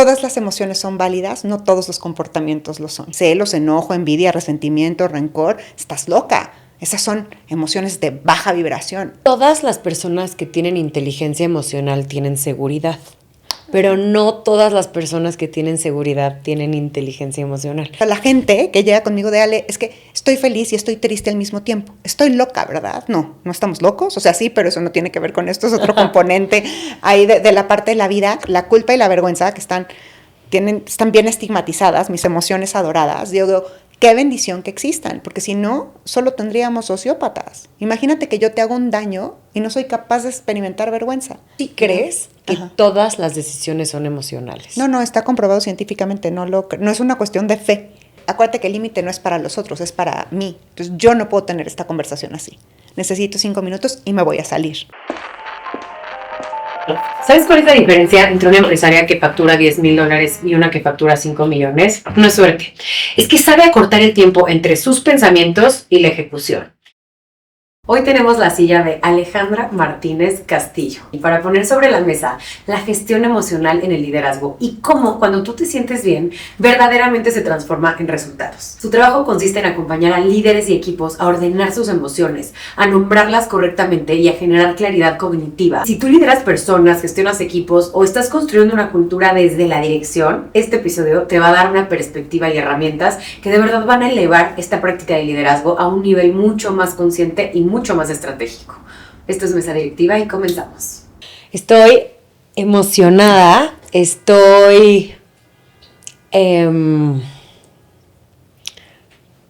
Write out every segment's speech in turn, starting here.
todas las emociones son válidas, no todos los comportamientos lo son. Celos, enojo, envidia, resentimiento, rencor, estás loca. Esas son emociones de baja vibración. Todas las personas que tienen inteligencia emocional tienen seguridad, pero no todas las personas que tienen seguridad tienen inteligencia emocional. La gente que llega conmigo de Ale, es que estoy feliz y estoy triste al mismo tiempo. Estoy loca, ¿verdad? No estamos locos. O sea, sí, pero eso no tiene que ver con esto. Es otro componente ahí de la parte de la vida. La culpa y la vergüenza que están bien estigmatizadas, mis emociones adoradas. Digo, qué bendición que existan, porque si no, solo tendríamos sociópatas. Imagínate que yo te hago un daño y no soy capaz de experimentar vergüenza. ¿Sí crees que todas las decisiones son emocionales? No, está comprobado científicamente, no es una cuestión de fe. Acuérdate que el límite no es para los otros, es para mí. Entonces yo no puedo tener esta conversación así. Necesito 5 minutos y me voy a salir. ¿Sabes cuál es la diferencia entre una empresaria que factura $10,000 y una que factura 5 millones? No es suerte. Es que sabe acortar el tiempo entre sus pensamientos y la ejecución. Hoy tenemos la silla de Alejandra Martínez Castillo y para poner sobre la mesa la gestión emocional en el liderazgo y cómo cuando tú te sientes bien verdaderamente se transforma en resultados. Su trabajo consiste en acompañar a líderes y equipos a ordenar sus emociones, a nombrarlas correctamente y a generar claridad cognitiva. Si tú lideras personas, gestionas equipos o estás construyendo una cultura desde la dirección, este episodio te va a dar una perspectiva y herramientas que de verdad van a elevar esta práctica de liderazgo a un nivel mucho más consciente y mucho más estratégico. Esto es Mesa Directiva y comenzamos. Estoy emocionada,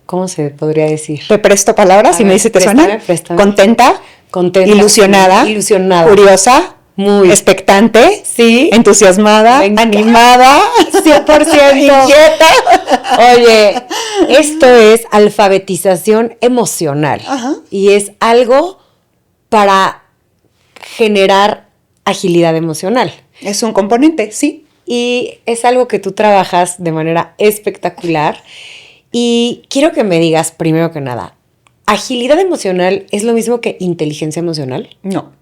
¿cómo se podría decir? Te presto palabras y me dice, ¿te suena? Préstame. Contenta, ilusionada, curiosa, muy expectante, sí, entusiasmada, animada, 100% inquieta. Oye, esto es alfabetización emocional. Ajá. Y es algo para generar agilidad emocional. Es un componente, sí. Y es algo que tú trabajas de manera espectacular. Y quiero que me digas, primero que nada, ¿agilidad emocional es lo mismo que inteligencia emocional? No.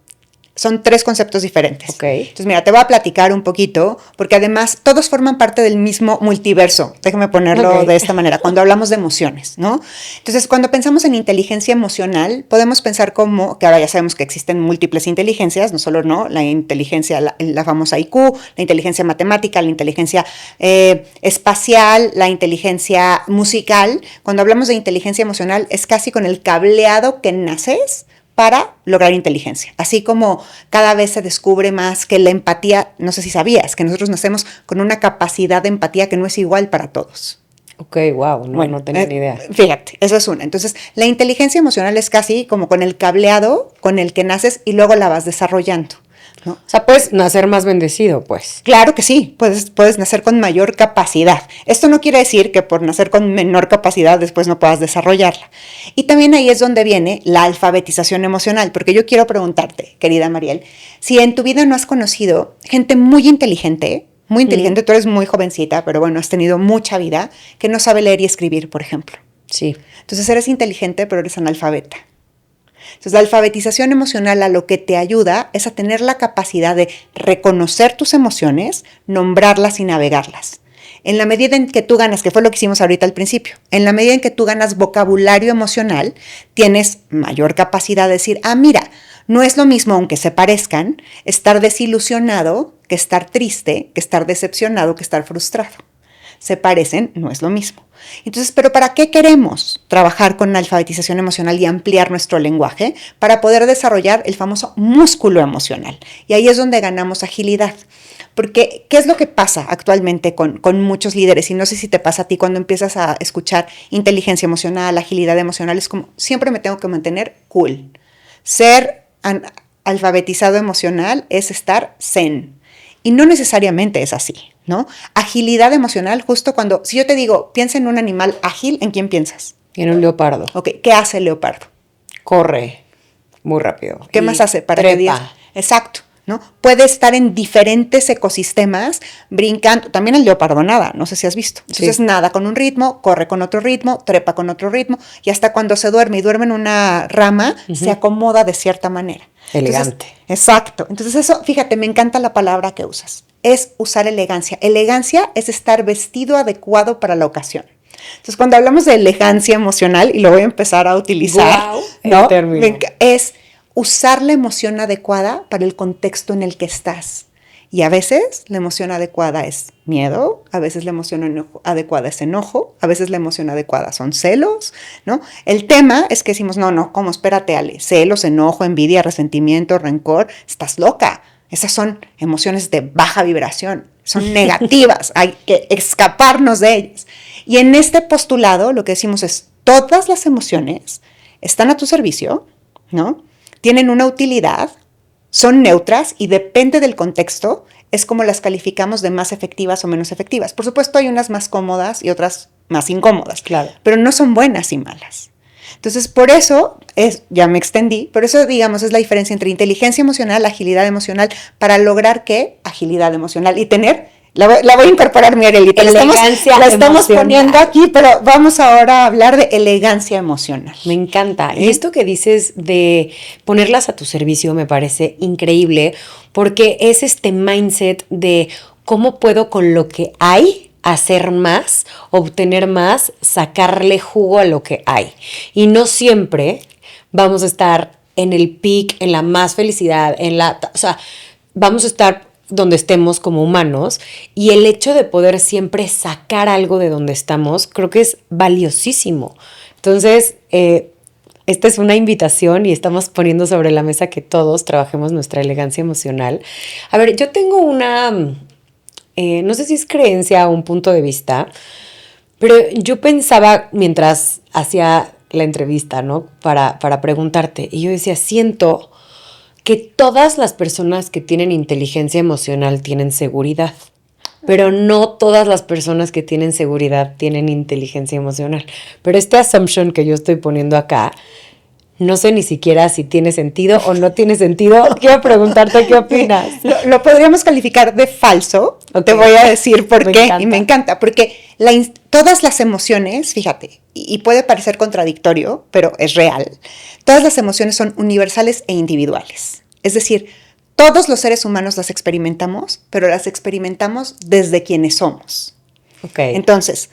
Son 3 conceptos diferentes. Okay. Entonces, mira, te voy a platicar un poquito, porque además todos forman parte del mismo multiverso. Déjame ponerlo de esta manera, cuando hablamos de emociones, ¿no? Entonces, cuando pensamos en inteligencia emocional, podemos pensar como, que ahora ya sabemos que existen múltiples inteligencias, no solo la inteligencia, la famosa IQ, la inteligencia matemática, la inteligencia espacial, la inteligencia musical. Cuando hablamos de inteligencia emocional, es casi con el cableado que naces para lograr inteligencia. Así como cada vez se descubre más que la empatía, no sé si sabías, que nosotros nacemos con una capacidad de empatía que no es igual para todos. Ok, wow, no tenía ni idea. Fíjate, esa es una. Entonces, la inteligencia emocional es casi como con el cableado con el que naces y luego la vas desarrollando, ¿no? O sea, puedes nacer más bendecido, pues. Claro que sí, puedes nacer con mayor capacidad. Esto no quiere decir que por nacer con menor capacidad después no puedas desarrollarla. Y también ahí es donde viene la alfabetización emocional, porque yo quiero preguntarte, querida Mariel, si en tu vida no has conocido gente muy inteligente, tú eres muy jovencita, pero bueno, has tenido mucha vida, que no sabe leer y escribir, por ejemplo. Sí. Entonces eres inteligente, pero eres analfabeta. Entonces, la alfabetización emocional a lo que te ayuda es a tener la capacidad de reconocer tus emociones, nombrarlas y navegarlas. En la medida en que tú ganas, que fue lo que hicimos ahorita al principio, en la medida en que tú ganas vocabulario emocional, tienes mayor capacidad de decir, mira, no es lo mismo, aunque se parezcan, estar desilusionado que estar triste, que estar decepcionado, que estar frustrado. Se parecen, no es lo mismo. Entonces, ¿pero para qué queremos trabajar con la alfabetización emocional y ampliar nuestro lenguaje? Para poder desarrollar el famoso músculo emocional. Y ahí es donde ganamos agilidad. Porque, ¿qué es lo que pasa actualmente con muchos líderes? Y no sé si te pasa a ti cuando empiezas a escuchar inteligencia emocional, agilidad emocional, es como, siempre me tengo que mantener cool. Ser alfabetizado emocional es estar zen. Y no necesariamente es así, ¿no? Agilidad emocional, justo cuando, si yo te digo, piensa en un animal ágil, ¿en quién piensas? En un leopardo. Ok, ¿qué hace el leopardo? Corre muy rápido. ¿Qué más hace para trepa. que digas? Exacto, ¿no? Puede estar en diferentes ecosistemas brincando. También el leopardo nada, no sé si has visto. Entonces sí. Nada con un ritmo, corre con otro ritmo, trepa con otro ritmo y hasta cuando se duerme y duerme en una rama, se acomoda de cierta manera. Elegante. Entonces, exacto. Entonces eso, fíjate, me encanta la palabra que usas. es usar elegancia. Elegancia es estar vestido adecuado para la ocasión. Entonces, cuando hablamos de elegancia emocional, y lo voy a empezar a utilizar, Wow, ¿no? el término. Es usar la emoción adecuada para el contexto en el que estás. Y a veces la emoción adecuada es miedo, a veces la emoción adecuada es enojo, a veces la emoción adecuada son celos, ¿no? El tema es que decimos, no, ¿cómo? Espérate, Ale, celos, enojo, envidia, resentimiento, rencor, estás loca. Esas son emociones de baja vibración, son negativas, hay que escaparnos de ellas. Y en este postulado lo que decimos es, todas las emociones están a tu servicio, ¿no? Tienen una utilidad, son neutras y depende del contexto, es como las calificamos de más efectivas o menos efectivas. Por supuesto, hay unas más cómodas y otras más incómodas, Claro. pero no son buenas y malas. Entonces, por eso, ya me extendí, pero eso, digamos, es la diferencia entre inteligencia emocional, agilidad emocional, para lograr ¿qué? Agilidad emocional y tener... La voy a incorporar, mi Arelita. La estamos poniendo aquí, pero vamos ahora a hablar de elegancia emocional. Me encanta. Y esto que dices de ponerlas a tu servicio me parece increíble, porque es este mindset de cómo puedo con lo que hay hacer más, obtener más, sacarle jugo a lo que hay. Y no siempre vamos a estar en el peak, en la más felicidad, o sea, vamos a estar donde estemos como humanos, y el hecho de poder siempre sacar algo de donde estamos, creo que es valiosísimo. Entonces, esta es una invitación y estamos poniendo sobre la mesa que todos trabajemos nuestra elegancia emocional. A ver, yo tengo una, no sé si es creencia o un punto de vista, pero yo pensaba mientras hacía la entrevista, ¿no? Para preguntarte, y yo decía, siento que todas las personas que tienen inteligencia emocional tienen seguridad, pero no todas las personas que tienen seguridad tienen inteligencia emocional. Pero este assumption que yo estoy poniendo acá, no sé ni siquiera si tiene sentido o no tiene sentido. Quiero preguntarte qué opinas. Lo podríamos calificar de falso. Okay. Te voy a decir por qué. Y me encanta, porque todas las emociones, fíjate, y puede parecer contradictorio, pero es real. Todas las emociones son universales e individuales. Es decir, todos los seres humanos las experimentamos, pero las experimentamos desde quienes somos. Okay. Entonces,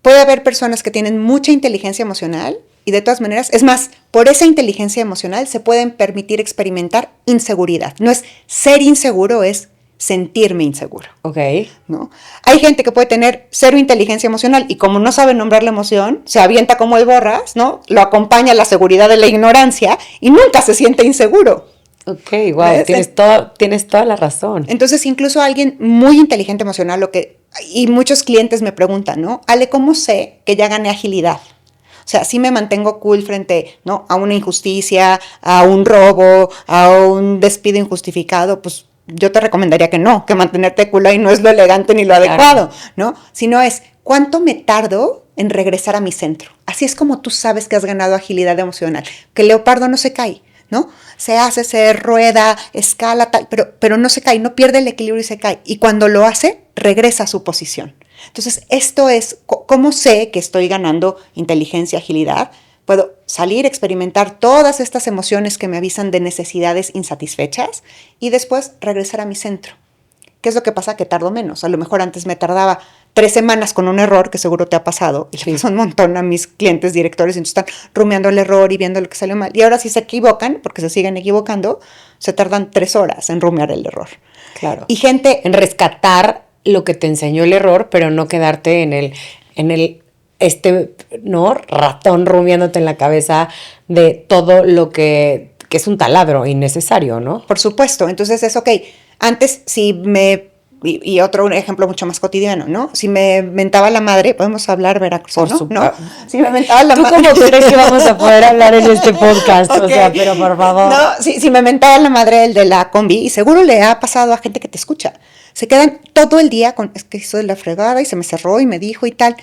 puede haber personas que tienen mucha inteligencia emocional y de todas maneras, es más, por esa inteligencia emocional se pueden permitir experimentar inseguridad. No es ser inseguro, es sentirme inseguro. Ok. ¿No? Hay gente que puede tener cero inteligencia emocional y como no sabe nombrar la emoción, se avienta como el borras, ¿no? Lo acompaña la seguridad de la ignorancia y nunca se siente inseguro. Ok, wow, tienes toda la razón. Entonces, incluso alguien muy inteligente emocional, y muchos clientes me preguntan, ¿no? Ale, ¿cómo sé que ya gané agilidad? O sea, sí me mantengo cool frente, ¿no? A una injusticia, a un robo, a un despido injustificado, pues yo te recomendaría que no, que mantenerte cool ahí no es lo elegante ni lo adecuado, ¿no? Sino es, ¿cuánto me tardo en regresar a mi centro? Así es como tú sabes que has ganado agilidad emocional, que el leopardo no se cae, ¿no? Se rueda, escala, tal, pero no se cae, no pierde el equilibrio y se cae. Y cuando lo hace, regresa a su posición. Entonces, esto es, ¿cómo sé que estoy ganando inteligencia, agilidad? Puedo salir, experimentar todas estas emociones que me avisan de necesidades insatisfechas y después regresar a mi centro. ¿Qué es lo que pasa? Que tardo menos. A lo mejor antes me tardaba 3 semanas con un error, que seguro te ha pasado, y le pasa un montón a mis clientes directores, y entonces están rumiando el error y viendo lo que salió mal. Y ahora si se equivocan, porque se siguen equivocando, se tardan 3 horas en rumiar el error. Claro. Y gente... En rescatar lo que te enseñó el error, pero no quedarte en el ¿no? Ratón rumiándote en la cabeza de todo lo que es un taladro innecesario, ¿no? Por supuesto. Entonces es ok. Antes, si me... Y otro ejemplo mucho más cotidiano, ¿no? Si me mentaba la madre, podemos hablar veracruzano, ¿no? Si me mentaba la madre... ¿Tú cómo crees que vamos a poder hablar en este podcast? Okay. O sea, pero por favor. No, si me mentaba la madre el de la combi, y seguro le ha pasado a gente que te escucha. Se quedan todo el día con, es que hizo de la fregada y se me cerró y me dijo y tal.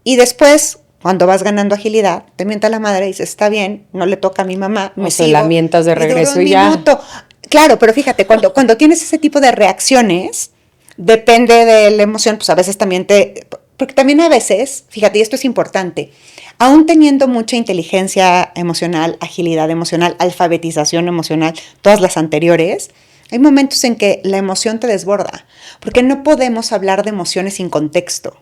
Y después, cuando vas ganando agilidad, te mienta la madre y dices, está bien, no le toca a mi mamá, me sigo. O la mientas de regreso y ya. Minuto. Claro, pero fíjate, cuando tienes ese tipo de reacciones, depende de la emoción, pues a veces también porque también a veces, fíjate, y esto es importante, aún teniendo mucha inteligencia emocional, agilidad emocional, alfabetización emocional, todas las anteriores, hay momentos en que la emoción te desborda, porque no podemos hablar de emociones sin contexto.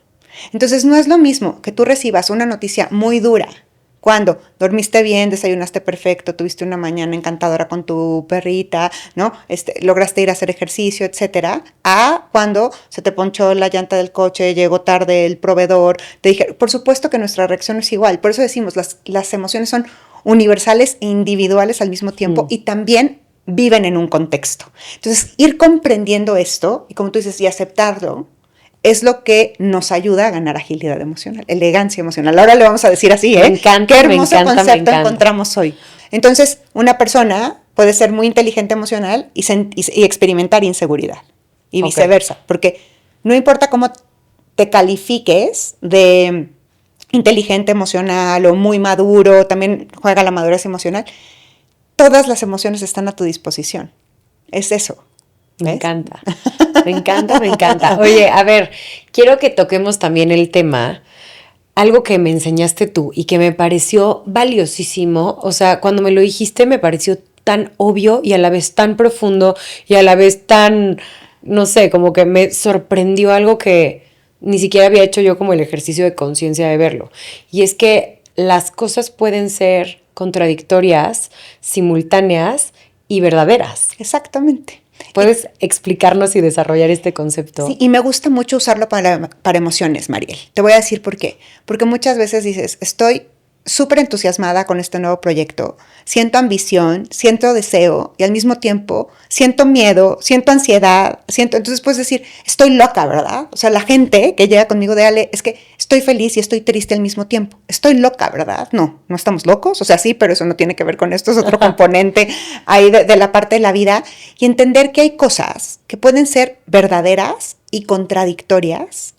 Entonces no es lo mismo que tú recibas una noticia muy dura cuando dormiste bien, desayunaste perfecto, tuviste una mañana encantadora con tu perrita, ¿no? Lograste ir a hacer ejercicio, etcétera, a cuando se te ponchó la llanta del coche, llegó tarde el proveedor, te dije, por supuesto que nuestra reacción es igual, por eso decimos, las emociones son universales e individuales al mismo tiempo y también viven en un contexto. Entonces, ir comprendiendo esto, y como tú dices, y aceptarlo, es lo que nos ayuda a ganar agilidad emocional, elegancia emocional. Ahora le vamos a decir así, ¿eh? Me encanta, Qué hermoso me encanta, concepto encontramos hoy. Entonces, una persona puede ser muy inteligente emocional y experimentar inseguridad, y viceversa, porque no importa cómo te califiques de inteligente emocional o muy maduro, también juega la madurez emocional, todas las emociones están a tu disposición. Es eso. ¿Ves? Me encanta, me encanta, me encanta. Oye, a ver, quiero que toquemos también el tema, algo que me enseñaste tú y que me pareció valiosísimo. O sea, cuando me lo dijiste me pareció tan obvio y a la vez tan profundo y a la vez tan, no sé, como que me sorprendió algo que ni siquiera había hecho yo como el ejercicio de conciencia de verlo. Y es que las cosas pueden ser contradictorias, simultáneas y verdaderas. Exactamente. ¿Puedes explicarnos y desarrollar este concepto? Sí, y me gusta mucho usarlo para emociones, Mariel. Te voy a decir por qué. Porque muchas veces dices, estoy súper entusiasmada con este nuevo proyecto, siento ambición, siento deseo y al mismo tiempo siento miedo, siento ansiedad, entonces puedes decir, estoy loca, ¿verdad? O sea, la gente que llega conmigo de Ale, es que estoy feliz y estoy triste al mismo tiempo. Estoy loca, ¿verdad? No estamos locos, o sea, sí, pero eso no tiene que ver con esto, es otro componente ahí de la parte de la vida. Y entender que hay cosas que pueden ser verdaderas y contradictorias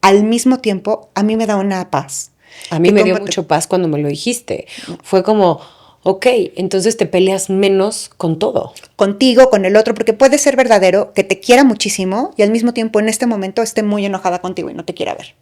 al mismo tiempo, a mí me da una paz. A mí me dio mucho paz cuando me lo dijiste. Fue como, ok, entonces te peleas menos con todo. Contigo, con el otro, porque puede ser verdadero que te quiera muchísimo y al mismo tiempo en este momento esté muy enojada contigo y no te quiera ver.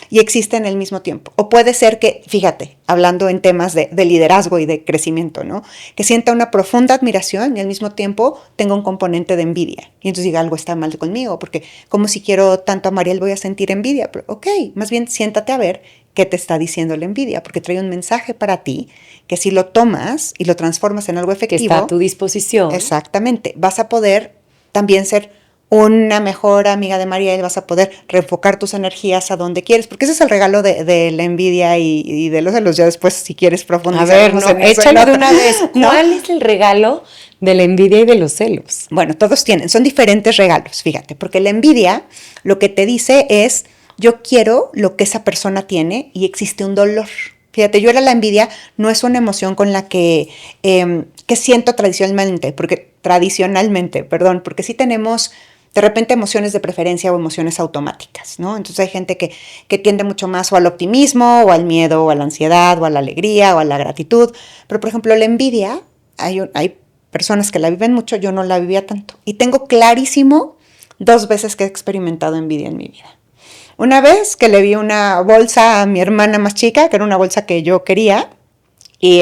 Y existe en el mismo tiempo. O puede ser que, fíjate, hablando en temas de liderazgo y de crecimiento, ¿no? Que sienta una profunda admiración y al mismo tiempo tenga un componente de envidia. Y entonces diga, algo está mal conmigo, porque como si quiero tanto a Mariel voy a sentir envidia. Pero ok, más bien siéntate a ver qué te está diciendo la envidia, porque trae un mensaje para ti que si lo tomas y lo transformas en algo efectivo. Que está a tu disposición. Exactamente. Vas a poder también ser una mejor amiga de Mariel, vas a poder reenfocar tus energías a donde quieres, porque ese es el regalo de la envidia y de los celos. Ya después, si quieres profundizar. A ver, no, échalo de una vez. ¿Cuál es el regalo de la envidia y de los celos? Bueno, todos son diferentes regalos, fíjate, porque la envidia lo que te dice es, yo quiero lo que esa persona tiene y existe un dolor. Fíjate, la envidia no es una emoción con la que siento tradicionalmente, porque sí tenemos de repente emociones de preferencia o emociones automáticas, ¿no? Entonces hay gente que tiende mucho más o al optimismo, o al miedo, o a la ansiedad, o a la alegría, o a la gratitud. Pero, por ejemplo, la envidia, hay personas que la viven mucho, yo no la vivía tanto. Y tengo clarísimo 2 veces que he experimentado envidia en mi vida. Una vez que le vi una bolsa a mi hermana más chica, que era una bolsa que yo quería, y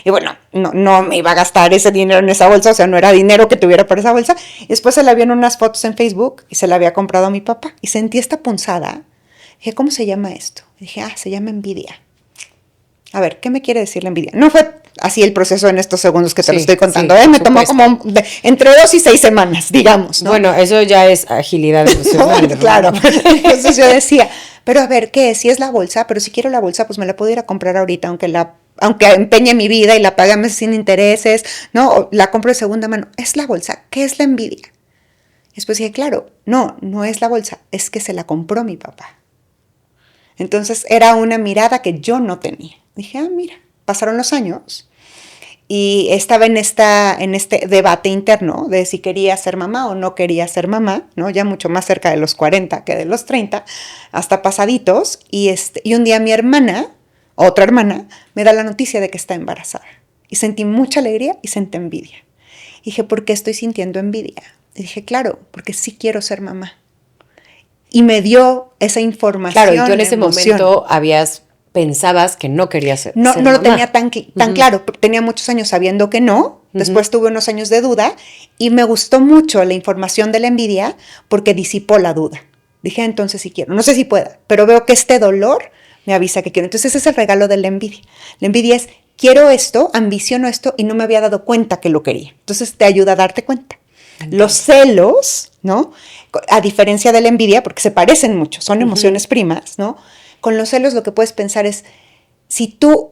bueno, no me iba a gastar ese dinero en esa bolsa, o sea, no era dinero que tuviera para esa bolsa. Y después se la vieron unas fotos en Facebook y se la había comprado a mi papá. Y sentí esta punzada. Dije, ¿cómo se llama esto? Y dije, se llama envidia. A ver, ¿qué me quiere decir la envidia? No fue así el proceso en estos segundos que te lo estoy contando. Me tomó como entre 2 y 6 semanas, digamos, ¿no? Bueno, eso ya es agilidad emocional. Bueno, claro. Entonces yo decía, pero a ver, ¿qué es? Si es la bolsa, pero si quiero la bolsa, pues me la puedo ir a comprar ahorita, aunque empeñe mi vida y la pague a meses sin intereses, ¿no? O la compro de segunda mano. Es la bolsa. ¿Qué es la envidia? Después dije, claro, no es la bolsa, es que se la compró mi papá. Entonces era una mirada que yo no tenía. Dije, mira, pasaron los años y estaba en este debate interno de si quería ser mamá o no quería ser mamá, ¿no? Ya mucho más cerca de los 40 que de los 30, hasta pasaditos. Y un día mi hermana, otra hermana, me da la noticia de que está embarazada. Y sentí mucha alegría y sentí envidia. Y dije, ¿por qué estoy sintiendo envidia? Y dije, claro, porque sí quiero ser mamá. Y me dio esa información. Claro, y tú en ese momento pensabas que no querías ser No mamá. Lo tenía tan claro. Tenía muchos años sabiendo que no, Después tuve unos años de duda y me gustó mucho la información de la envidia porque disipó la duda. Dije, entonces sí quiero. No sé si pueda, pero veo que este dolor me avisa que quiero. Entonces ese es el regalo de la envidia. La envidia es, quiero esto, ambiciono esto y no me había dado cuenta que lo quería. Entonces te ayuda a darte cuenta. Los celos, ¿no? A diferencia de la envidia, porque se parecen mucho, son emociones primas, ¿no? Con los celos lo que puedes pensar es, si tú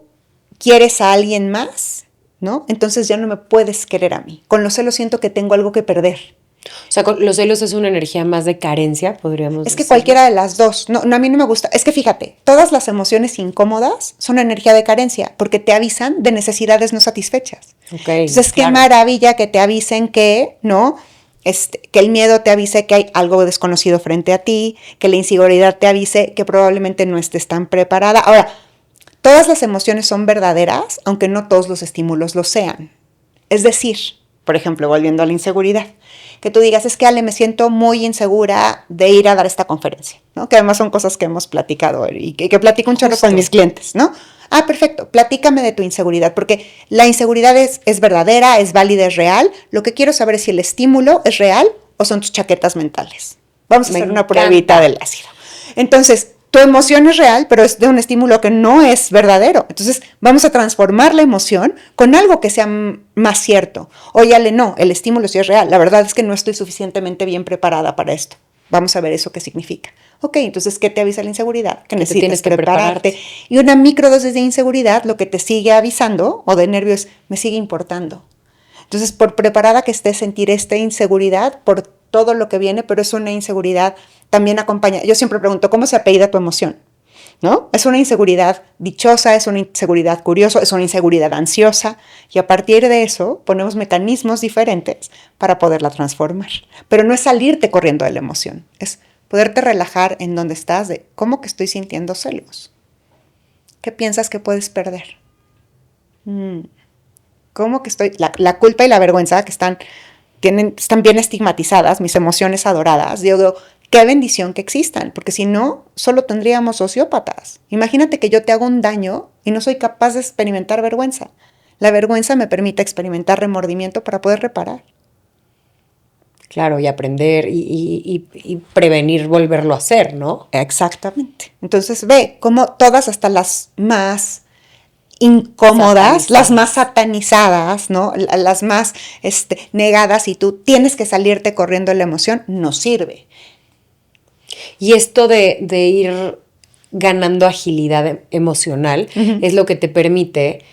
quieres a alguien más, ¿no? Entonces ya no me puedes querer a mí. Con los celos siento que tengo algo que perder. O sea, los celos es una energía más de carencia, podríamos decir. Es que cualquiera de las dos. No, a mí no me gusta. Es que fíjate, todas las emociones incómodas son energía de carencia porque te avisan de necesidades no satisfechas. Okay, entonces, claro, qué maravilla que te avisen que, ¿no? Que el miedo te avise que hay algo desconocido frente a ti, que la inseguridad te avise que probablemente no estés tan preparada. Ahora, todas las emociones son verdaderas, aunque no todos los estímulos lo sean. Es decir, por ejemplo, volviendo a la inseguridad, que tú digas, es que Ale, me siento muy insegura de ir a dar esta conferencia, ¿no? Que además son cosas que hemos platicado y que platico un chorro con mis clientes, ¿no? Ah, perfecto, platícame de tu inseguridad, porque la inseguridad es verdadera, es válida, es real. Lo que quiero saber es si el estímulo es real o son tus chaquetas mentales. Vamos a hacer una pruebita del ácido. Entonces, tu emoción es real, pero es de un estímulo que no es verdadero. Entonces, vamos a transformar la emoción con algo que sea más cierto. Oye, Ale, no, el estímulo sí es real. La verdad es que no estoy suficientemente bien preparada para esto. Vamos a ver eso qué significa. Ok, entonces, ¿qué te avisa la inseguridad? Que necesitas prepararte. Y una microdosis de inseguridad lo que te sigue avisando, o de nervios, me sigue importando. Entonces, por preparada que estés, sentir esta inseguridad por todo lo que viene, pero es una inseguridad también acompaña. Yo siempre pregunto, ¿cómo se apellida tu emoción? ¿No? Es una inseguridad dichosa, es una inseguridad curiosa, es una inseguridad ansiosa, y a partir de eso ponemos mecanismos diferentes para poderla transformar. Pero no es salirte corriendo de la emoción, es poderte relajar en donde estás de cómo que estoy sintiendo celos. ¿Qué piensas que puedes perder? ¿Cómo que estoy? La culpa y la vergüenza que están bien estigmatizadas, mis emociones adoradas. Digo, qué bendición que existan, porque si no, solo tendríamos sociópatas. Imagínate que yo te hago un daño y no soy capaz de experimentar vergüenza. La vergüenza me permite experimentar remordimiento para poder reparar. Claro, y aprender y prevenir volverlo a hacer, ¿no? Exactamente. Entonces ve cómo todas, hasta las más incómodas, las más satanizadas, ¿no? Las más negadas, y tú tienes que salirte corriendo de la emoción, no sirve. Y esto de ir ganando agilidad emocional es lo que te permite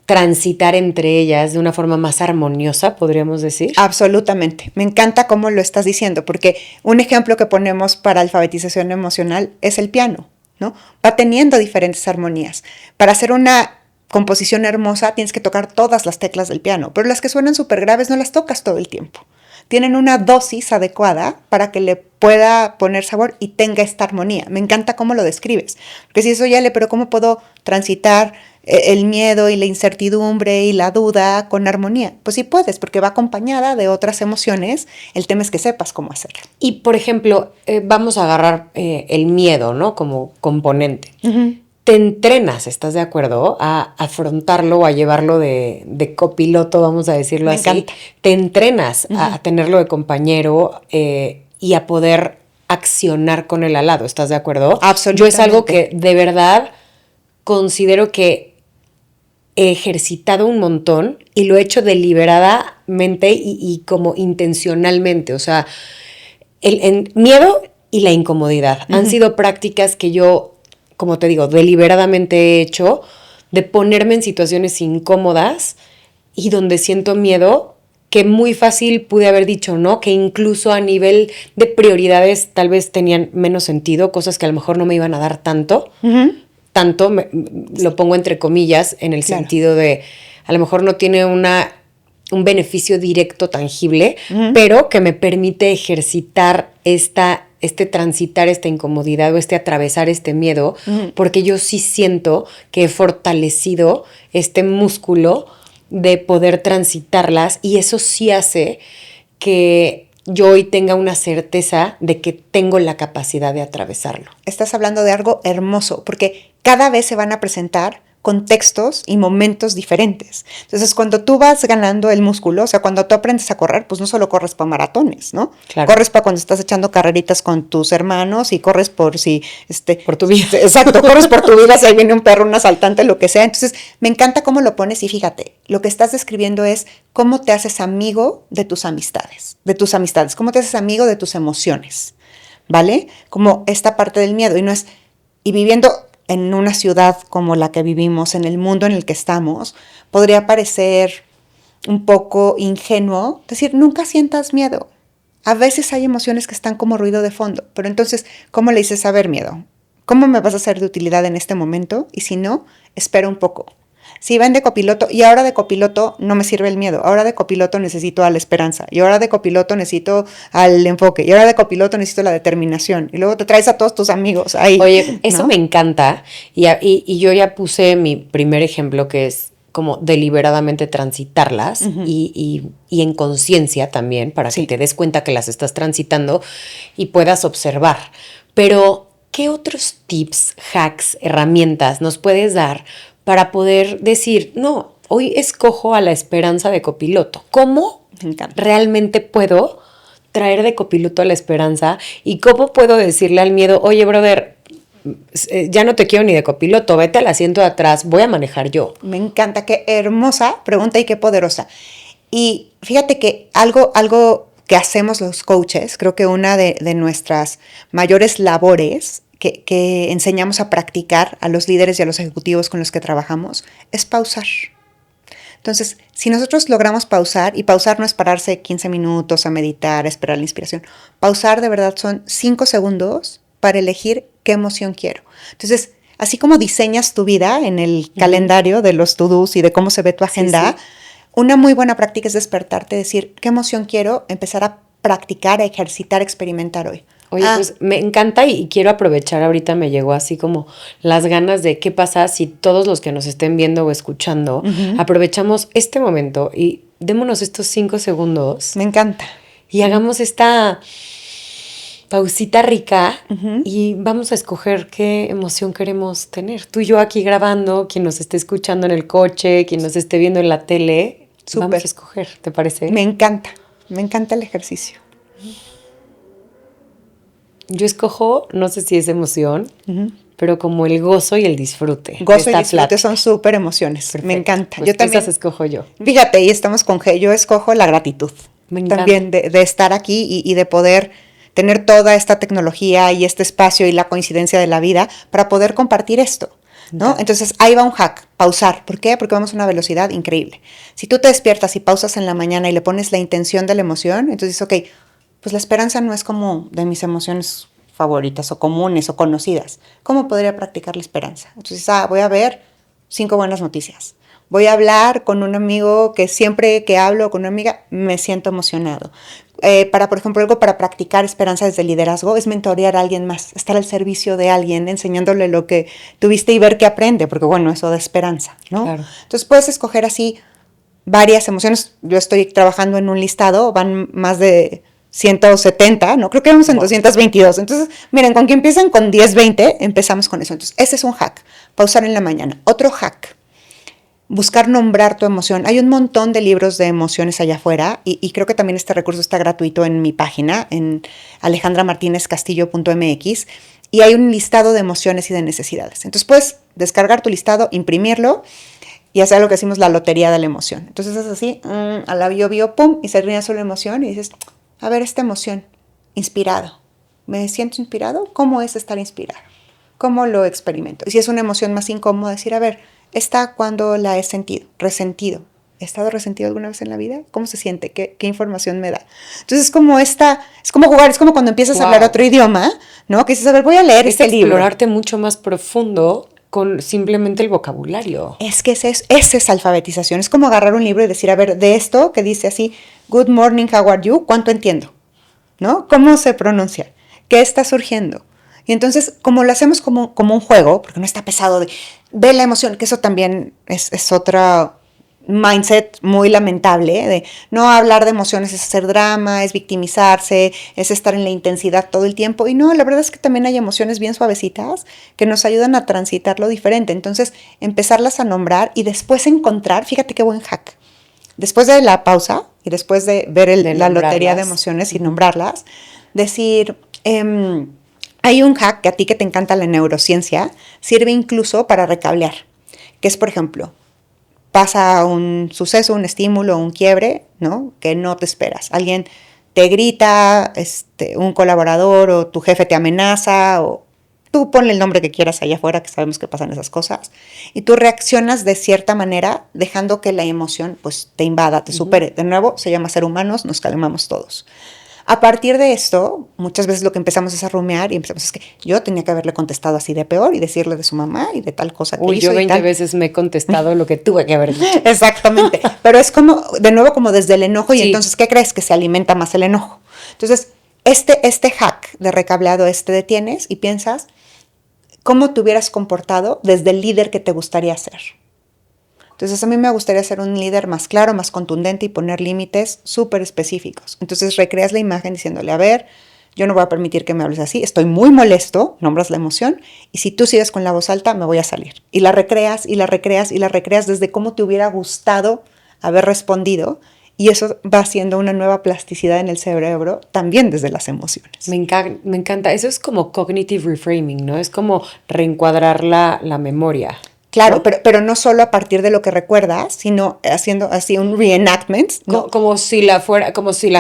transitar entre ellas de una forma más armoniosa, podríamos decir. Absolutamente. Me encanta cómo lo estás diciendo, porque un ejemplo que ponemos para alfabetización emocional es el piano, ¿no? Va teniendo diferentes armonías. Para hacer una composición hermosa tienes que tocar todas las teclas del piano, pero las que suenan súper graves no las tocas todo el tiempo. Tienen una dosis adecuada para que le pueda poner sabor y tenga esta armonía. Me encanta cómo lo describes. Porque si eso ya pero ¿cómo puedo transitar el miedo y la incertidumbre y la duda con armonía? Pues sí puedes, porque va acompañada de otras emociones. El tema es que sepas cómo hacerlo. Y, por ejemplo, vamos a agarrar el miedo, ¿no? Como componente. Te entrenas, ¿estás de acuerdo? A afrontarlo o a llevarlo de copiloto, vamos a decirlo así. Me encanta. Te entrenas a tenerlo de compañero y a poder accionar con el al lado, ¿estás de acuerdo? Absolutamente. Yo es algo que de verdad considero que he ejercitado un montón y lo he hecho deliberadamente y como intencionalmente. O sea, el miedo y la incomodidad han sido prácticas que yo, como te digo, deliberadamente he hecho, de ponerme en situaciones incómodas y donde siento miedo, que muy fácil pude haber dicho no, que incluso a nivel de prioridades tal vez tenían menos sentido, cosas que a lo mejor no me iban a dar tanto, lo pongo entre comillas, en el sentido de, a lo mejor no tiene un beneficio directo tangible, pero que me permite ejercitar transitar esta incomodidad o atravesar este miedo, porque yo sí siento que he fortalecido este músculo de poder transitarlas, y eso sí hace que yo hoy tenga una certeza de que tengo la capacidad de atravesarlo. Estás hablando de algo hermoso, porque cada vez se van a presentar contextos y momentos diferentes. Entonces, cuando tú vas ganando el músculo, o sea, cuando tú aprendes a correr, pues no solo corres para maratones, ¿no? Claro. Corres para cuando estás echando carreritas con tus hermanos y corres por si... Por tu vida. Exacto, corres por tu vida, si ahí viene un perro, un asaltante, lo que sea. Entonces, me encanta cómo lo pones y fíjate, lo que estás describiendo es cómo te haces amigo de tus amistades, cómo te haces amigo de tus emociones, ¿vale? Como esta parte del miedo y no es... Y viviendo en una ciudad como la que vivimos, en el mundo en el que estamos, podría parecer un poco ingenuo decir, nunca sientas miedo. A veces hay emociones que están como ruido de fondo, pero entonces, ¿cómo le dices, a ver, miedo? ¿Cómo me vas a ser de utilidad en este momento? Y si no, espera un poco. Si van de copiloto, y ahora de copiloto no me sirve el miedo, ahora de copiloto necesito a la esperanza, y ahora de copiloto necesito al enfoque, y ahora de copiloto necesito la determinación, y luego te traes a todos tus amigos ahí. Oye, eso ¿no? me encanta, y yo ya puse mi primer ejemplo, que es como deliberadamente transitarlas, y en conciencia también, para que te des cuenta que las estás transitando y puedas observar. Pero, ¿qué otros tips, hacks, herramientas nos puedes dar para poder decir, no, hoy escojo a la esperanza de copiloto? ¿Cómo realmente puedo traer de copiloto a la esperanza? ¿Y cómo puedo decirle al miedo, oye, brother, ya no te quiero ni de copiloto, vete al asiento de atrás, voy a manejar yo? Me encanta, qué hermosa pregunta y qué poderosa. Y fíjate que algo que hacemos los coaches, creo que una de nuestras mayores labores que enseñamos a practicar a los líderes y a los ejecutivos con los que trabajamos es pausar. Entonces, si nosotros logramos pausar, y pausar no es pararse 15 minutos a meditar, a esperar la inspiración, pausar de verdad son 5 segundos para elegir qué emoción quiero. Entonces, así como diseñas tu vida en el calendario de los to-dos y de cómo se ve tu agenda, una muy buena práctica es despertarte, decir qué emoción quiero, empezar a practicar, a ejercitar, a experimentar hoy. Oye, pues me encanta y quiero aprovechar, ahorita me llegó así como las ganas de qué pasa si todos los que nos estén viendo o escuchando aprovechamos este momento y démonos estos 5 segundos. Me encanta. Y hagamos esta pausita rica y vamos a escoger qué emoción queremos tener. Tú y yo aquí grabando, quien nos esté escuchando en el coche, quien nos esté viendo en la tele, vamos a escoger, ¿te parece? Me encanta el ejercicio. Yo escojo, no sé si es emoción, pero como el gozo y el disfrute. Gozo y disfrute son súper emociones. Perfecto. Me encanta. Pues yo también. Esas escojo yo. Fíjate, y estamos con G. Yo escojo la gratitud. Me encanta. También de estar aquí y de poder tener toda esta tecnología y este espacio y la coincidencia de la vida para poder compartir esto, ¿no? Entonces, ahí va un hack, pausar. ¿Por qué? Porque vamos a una velocidad increíble. Si tú te despiertas y pausas en la mañana y le pones la intención de la emoción, entonces, ok, pues la esperanza no es como de mis emociones favoritas o comunes o conocidas. ¿Cómo podría practicar la esperanza? Entonces, voy a ver 5 buenas noticias. Voy a hablar con un amigo que siempre que hablo con una amiga me siento emocionado. Por ejemplo, algo para practicar esperanza desde el liderazgo es mentorear a alguien más, estar al servicio de alguien, enseñándole lo que tuviste y ver qué aprende, porque bueno, eso da esperanza, ¿no? Claro. Entonces puedes escoger así varias emociones. Yo estoy trabajando en un listado, van más de 170, ¿no? Creo que vamos en 222. Entonces, miren, con que empiezan con 10, 20, empezamos con eso. Entonces, ese es un hack, pausar en la mañana. Otro hack, buscar nombrar tu emoción. Hay un montón de libros de emociones allá afuera y creo que también este recurso está gratuito en mi página, en alejandramartinezcastillo.mx, y hay un listado de emociones y de necesidades. Entonces, puedes descargar tu listado, imprimirlo y hacer lo que decimos la lotería de la emoción. Entonces, es así, a la bio, pum, y se ríe solo la emoción y dices, a ver, esta emoción, inspirado. ¿Me siento inspirado? ¿Cómo es estar inspirado? ¿Cómo lo experimento? Y si es una emoción más incómoda, decir, a ver, ¿esta cuándo la he sentido? Resentido. ¿He estado resentido alguna vez en la vida? ¿Cómo se siente? ¿Qué información me da? Entonces es como jugar, es como cuando empiezas a hablar otro idioma, ¿no? Que dices, a ver, voy a leer este libro. Explorarte mucho más profundo con simplemente el vocabulario. Es que esa es alfabetización. Es como agarrar un libro y decir, a ver, de esto que dice así, good morning, how are you? ¿Cuánto entiendo? ¿No? ¿Cómo se pronuncia? ¿Qué está surgiendo? Y entonces, como lo hacemos como un juego, porque no está pesado de la emoción, que eso también es otra mindset muy lamentable de no hablar de emociones es hacer drama, es victimizarse, es estar en la intensidad todo el tiempo. Y no, la verdad es que también hay emociones bien suavecitas que nos ayudan a transitar lo diferente. Entonces, empezarlas a nombrar y después encontrar, fíjate qué buen hack. Después de la pausa y después de ver la lotería de emociones y nombrarlas, decir, hay un hack que a ti que te encanta la neurociencia, sirve incluso para recablear, que es, por ejemplo, pasa un suceso, un estímulo, un quiebre, ¿no? Que no te esperas. Alguien te grita, un colaborador o tu jefe te amenaza, o tú ponle el nombre que quieras allá afuera, que sabemos que pasan esas cosas, y tú reaccionas de cierta manera, dejando que la emoción pues te invada, te supere. De nuevo, se llama ser humanos, nos calmamos todos. A partir de esto, muchas veces lo que empezamos es a rumiar y empezamos es que yo tenía que haberle contestado así de peor y decirle de su mamá y de tal cosa que hizo. Yo 20 veces me he contestado lo que tuve que haber dicho. Exactamente. Pero es como, de nuevo, como desde el enojo y entonces, ¿qué crees? Que se alimenta más el enojo. Entonces, este hack de recableado detienes y piensas cómo te hubieras comportado desde el líder que te gustaría ser. Entonces, a mí me gustaría ser un líder más claro, más contundente y poner límites súper específicos. Entonces, recreas la imagen diciéndole, a ver, yo no voy a permitir que me hables así, estoy muy molesto, nombras la emoción, y si tú sigues con la voz alta, me voy a salir. Y la recreas, y la recreas, y la recreas desde cómo te hubiera gustado haber respondido, y eso va haciendo una nueva plasticidad en el cerebro, también desde las emociones. Me encanta. Eso es como cognitive reframing, ¿no? Es como reencuadrar la memoria. Claro, ¿no? pero no solo a partir de lo que recuerdas, sino haciendo así un reenactment, ¿no? Como si la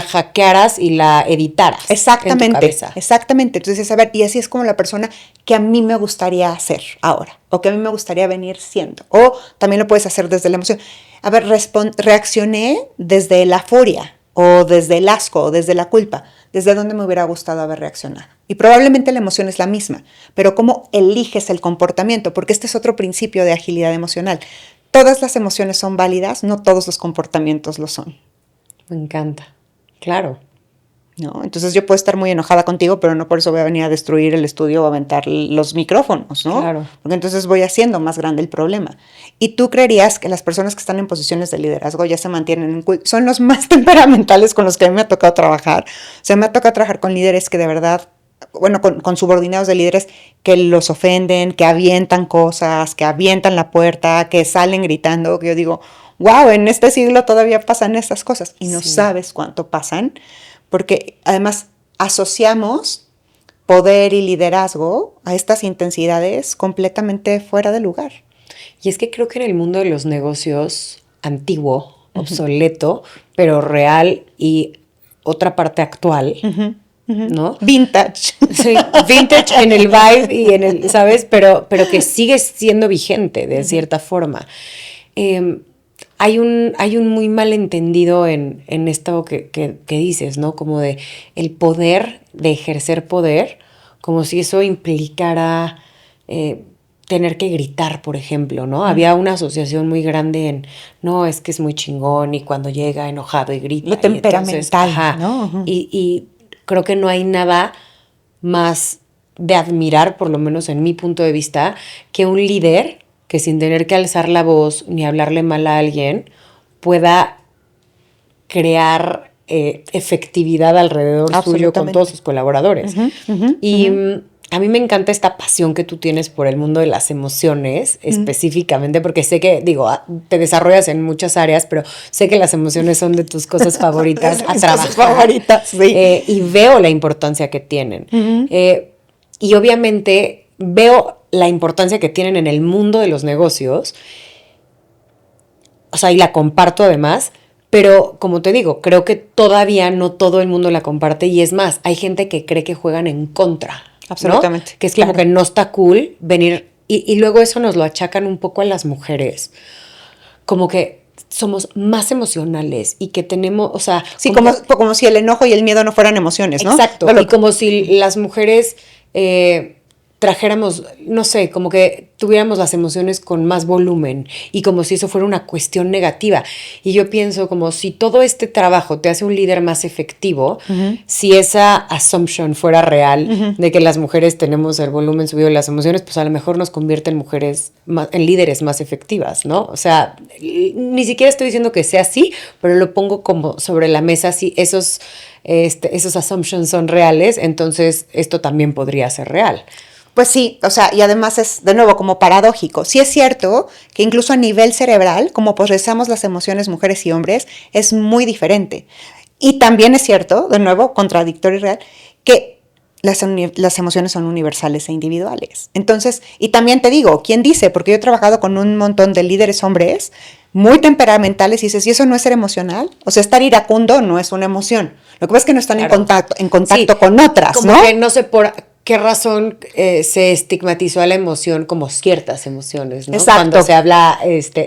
hackearas y la editaras. Exactamente, en tu cabeza. exactamente. Entonces, a ver, y así es como la persona que a mí me gustaría ser ahora, o que a mí me gustaría venir siendo. O también lo puedes hacer desde la emoción. A ver, reaccioné desde la furia, o desde el asco, o desde la culpa. ¿Desde dónde me hubiera gustado haber reaccionado? Y probablemente la emoción es la misma, pero cómo eliges el comportamiento, porque este es otro principio de agilidad emocional. Todas las emociones son válidas, no todos los comportamientos lo son. Me encanta, claro. ¿No? Entonces yo puedo estar muy enojada contigo, pero no por eso voy a venir a destruir el estudio o a aventar los micrófonos, ¿no? Claro. Porque entonces voy haciendo más grande el problema. Y tú creerías que las personas que están en posiciones de liderazgo ya se mantienen son los más temperamentales con los que a mí me ha tocado trabajar. O sea, me ha tocado trabajar con líderes que de verdad, bueno, con subordinados de líderes que los ofenden, que avientan cosas, que avientan la puerta, que salen gritando, que yo digo, wow, en este siglo todavía pasan estas cosas. Y no sabes cuánto pasan, porque además asociamos poder y liderazgo a estas intensidades completamente fuera de lugar. Y es que creo que en el mundo de los negocios antiguo, obsoleto, pero real y otra parte actual, ¿no? Vintage. Sí, vintage en el vibe y en el, ¿sabes? Pero que sigue siendo vigente de cierta forma. Hay un muy malentendido en esto que dices, ¿no? Como de el poder, de ejercer poder, como si eso implicara tener que gritar, por ejemplo, ¿no? Había una asociación muy grande en, no, es que es muy chingón y cuando llega enojado y grita. Lo temperamental, entonces, ¿no? Y creo que no hay nada más de admirar, por lo menos en mi punto de vista, que un líder que sin tener que alzar la voz ni hablarle mal a alguien, pueda crear efectividad alrededor suyo con todos sus colaboradores. A mí me encanta esta pasión que tú tienes por el mundo de las emociones, específicamente, porque sé que, digo, te desarrollas en muchas áreas, pero sé que las emociones son de tus cosas favoritas a trabajar. Cosas favoritas, sí. Y veo la importancia que tienen. Y obviamente veo la importancia que tienen en el mundo de los negocios, o sea, y la comparto además, pero como te digo, creo que todavía no todo el mundo la comparte, y es más, hay gente que cree que juegan en contra. Absolutamente. ¿No? Que es como que no está cool venir, y luego eso nos lo achacan un poco a las mujeres, como que somos más emocionales y que tenemos, o sea... Sí, como si el enojo y el miedo no fueran emociones, ¿no? Exacto, y como si las mujeres trajéramos, no sé, como que tuviéramos las emociones con más volumen y como si eso fuera una cuestión negativa. Y yo pienso como si todo este trabajo te hace un líder más efectivo, si esa assumption fuera real de que las mujeres tenemos el volumen subido de las emociones, pues a lo mejor nos convierte en mujeres, en líderes más efectivas, ¿no? O sea, ni siquiera estoy diciendo que sea así, pero lo pongo como sobre la mesa, si esos assumptions son reales, entonces esto también podría ser real. Pues sí, o sea, y además es, de nuevo, como paradójico. Sí es cierto que incluso a nivel cerebral, como procesamos las emociones mujeres y hombres, es muy diferente. Y también es cierto, de nuevo, contradictorio y real, que las emociones son universales e individuales. Entonces, y también te digo, ¿quién dice? Porque yo he trabajado con un montón de líderes hombres muy temperamentales y dices, ¿y eso no es ser emocional? O sea, estar iracundo no es una emoción. Lo que pasa es que no están Claro. en contacto Sí, con otras, como ¿no? que no sé por qué razón se estigmatizó a la emoción como ciertas emociones, ¿no? Exacto. Cuando se habla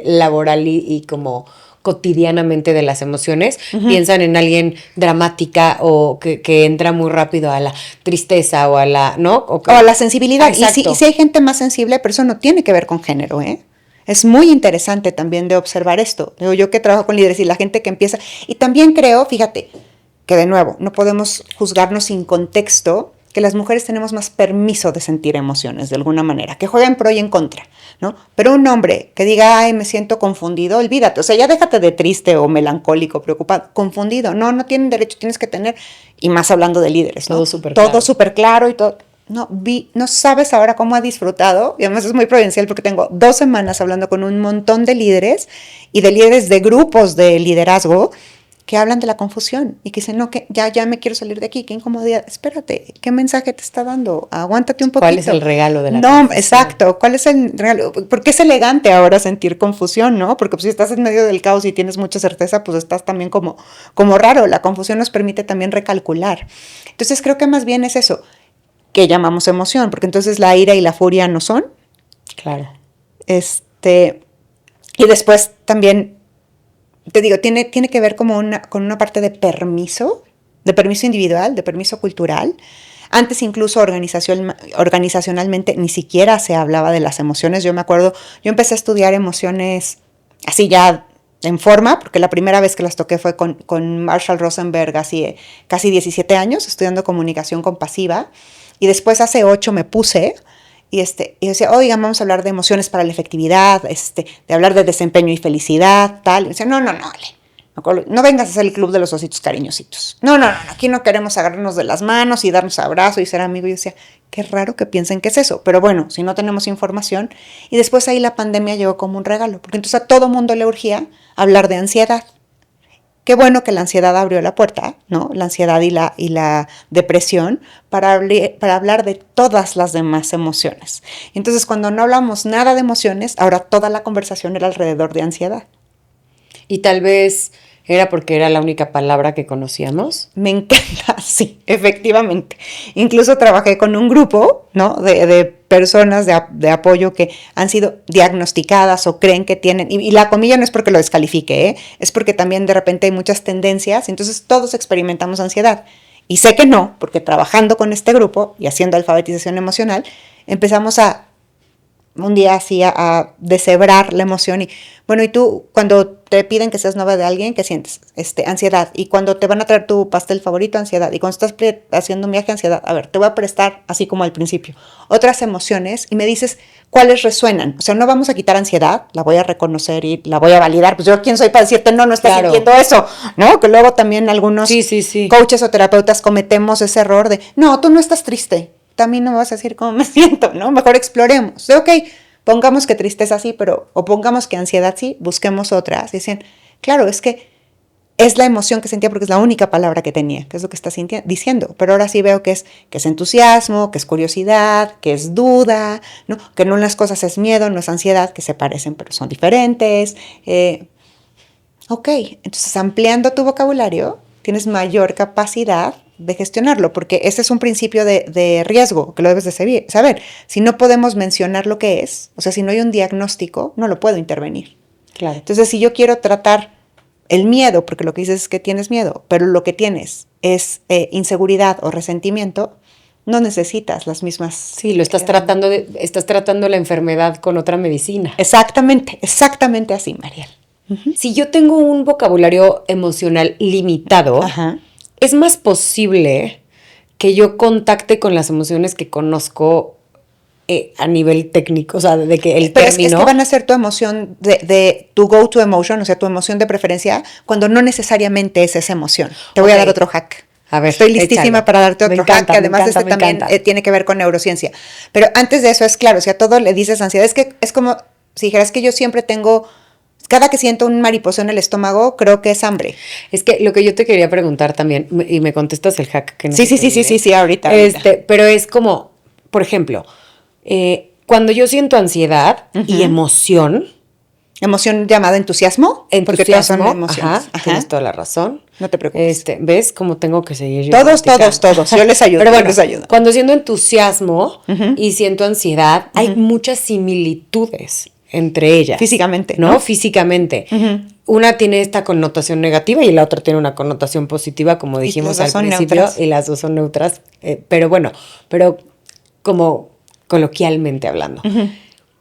laboral y como cotidianamente de las emociones, piensan en alguien dramática o que entra muy rápido a la tristeza o a la, ¿no? O a la sensibilidad. Exacto. Y si hay gente más sensible, pero eso no tiene que ver con género, ¿eh? Es muy interesante también de observar esto. Digo, yo que trabajo con líderes y la gente que empieza. Y también creo, fíjate, que de nuevo, no podemos juzgarnos sin contexto, que las mujeres tenemos más permiso de sentir emociones de alguna manera, que juega en pro y en contra, ¿no? Pero un hombre que diga, ay, me siento confundido, olvídate, o sea, ya déjate de triste o melancólico, preocupado, confundido, no tienen derecho, tienes que tener, y más hablando de líderes, ¿no? Todo súper claro. Todo súper claro y todo. No sabes ahora cómo ha disfrutado, y además es muy providencial porque tengo 2 semanas hablando con un montón de líderes y de líderes de grupos de liderazgo que hablan de la confusión y que dicen, no, que ya me quiero salir de aquí, qué incomodidad. Espérate, ¿qué mensaje te está dando? Aguántate un poquito. ¿Cuál es el regalo de la confusión? confusión? Exacto, ¿cuál es el regalo? Porque es elegante ahora sentir confusión, ¿no? Porque pues, si estás en medio del caos y tienes mucha certeza, pues estás también como raro. La confusión nos permite también recalcular. Entonces creo que más bien es eso, que llamamos emoción, porque entonces la ira y la furia no son. Claro. Y después también te digo, tiene que ver como con una parte de permiso individual, de permiso cultural. Antes incluso organizacionalmente ni siquiera se hablaba de las emociones. Yo me acuerdo, yo empecé a estudiar emociones así ya en forma, porque la primera vez que las toqué fue con Marshall Rosenberg, así casi 17 años, estudiando comunicación compasiva. Y después hace 8 me puse... Y decía, oigan, vamos a hablar de emociones para la efectividad, de hablar de desempeño y felicidad, tal. Y decía, no, Ale, no vengas a hacer el club de los ositos cariñositos. No, aquí no queremos agarrarnos de las manos y darnos abrazos y ser amigos. Y yo decía, qué raro que piensen que es eso. Pero bueno, si no tenemos información. Y después ahí la pandemia llegó como un regalo, porque entonces a todo mundo le urgía hablar de ansiedad. Qué bueno que la ansiedad abrió la puerta, ¿no? La ansiedad y la depresión para hablar de todas las demás emociones. Entonces, cuando no hablamos nada de emociones, ahora toda la conversación era alrededor de ansiedad. Y tal vez era porque era la única palabra que conocíamos. Me encanta, sí, efectivamente. Incluso trabajé con un grupo, ¿no? de personas de apoyo que han sido diagnosticadas o creen que tienen, y la comilla no es porque lo descalifique, es porque también de repente hay muchas tendencias, entonces todos experimentamos ansiedad. Y sé que no, porque trabajando con este grupo y haciendo alfabetización emocional, empezamos un día así a deshebrar la emoción y, bueno, y tú cuando te piden que seas novia de alguien, ¿qué sientes? Ansiedad. Y cuando te van a traer tu pastel favorito, ansiedad. Y cuando estás haciendo un viaje, ansiedad. A ver, te voy a prestar, así como al principio, otras emociones y me dices cuáles resuenan. O sea, no vamos a quitar ansiedad, la voy a reconocer y la voy a validar. Pues yo, ¿quién soy para decirte no estás sintiendo eso? ¿No? Que luego también algunos coaches o terapeutas cometemos ese error de, no, tú no estás triste. También no me vas a decir cómo me siento, ¿no? Mejor exploremos. Ok, pongamos que tristeza sí, o pongamos que ansiedad sí, busquemos otras. Y dicen, claro, es que es la emoción que sentía porque es la única palabra que tenía, que es lo que está diciendo. Pero ahora sí veo que es entusiasmo, que es curiosidad, que es duda, ¿no? Que no en las cosas es miedo, no es ansiedad, que se parecen pero son diferentes. Ok, entonces ampliando tu vocabulario, tienes mayor capacidad de gestionarlo, porque ese es un principio de riesgo que lo debes de saber. Si no podemos mencionar lo que es, o sea, si no hay un diagnóstico, no lo puedo intervenir. Claro. Entonces, si yo quiero tratar el miedo, porque lo que dices es que tienes miedo, pero lo que tienes es inseguridad o resentimiento, No necesitas las mismas. Sí, estás tratando la enfermedad con otra medicina. Exactamente así, Mariel. Si yo tengo un vocabulario emocional limitado, Ajá. es más posible que yo contacte con las emociones que conozco a nivel técnico, o sea, de que el Pero término... es que van a ser tu emoción de tu go-to emotion, o sea, tu emoción de preferencia, cuando no necesariamente es esa emoción. Te voy a dar otro hack. A ver, estoy listísima échalo. para darte otro hack, que además me también encanta. tiene que ver con neurociencia. Pero antes de eso es claro, si a todo le dices ansiedad, es que es como si dijeras que yo siempre tengo, cada que siento un mariposa en el estómago, creo que es hambre. Es que lo que yo te quería preguntar también, y me contestas el hack que no Sí, ahorita. Pero es como, por ejemplo, cuando yo siento ansiedad y emoción llamada entusiasmo, porque todas son emociones. Ajá, tienes toda la razón. No te preocupes. ¿Ves cómo tengo que seguir yo Todos. Yo les ayudo. Pero bueno, yo les ayudo. cuando siento entusiasmo y siento ansiedad, hay muchas similitudes entre ellas. Físicamente, ¿no? ¿no? Físicamente. Una tiene esta connotación negativa y la otra tiene una connotación positiva, como dijimos al principio, neutras. y las dos son neutras. Pero como coloquialmente hablando.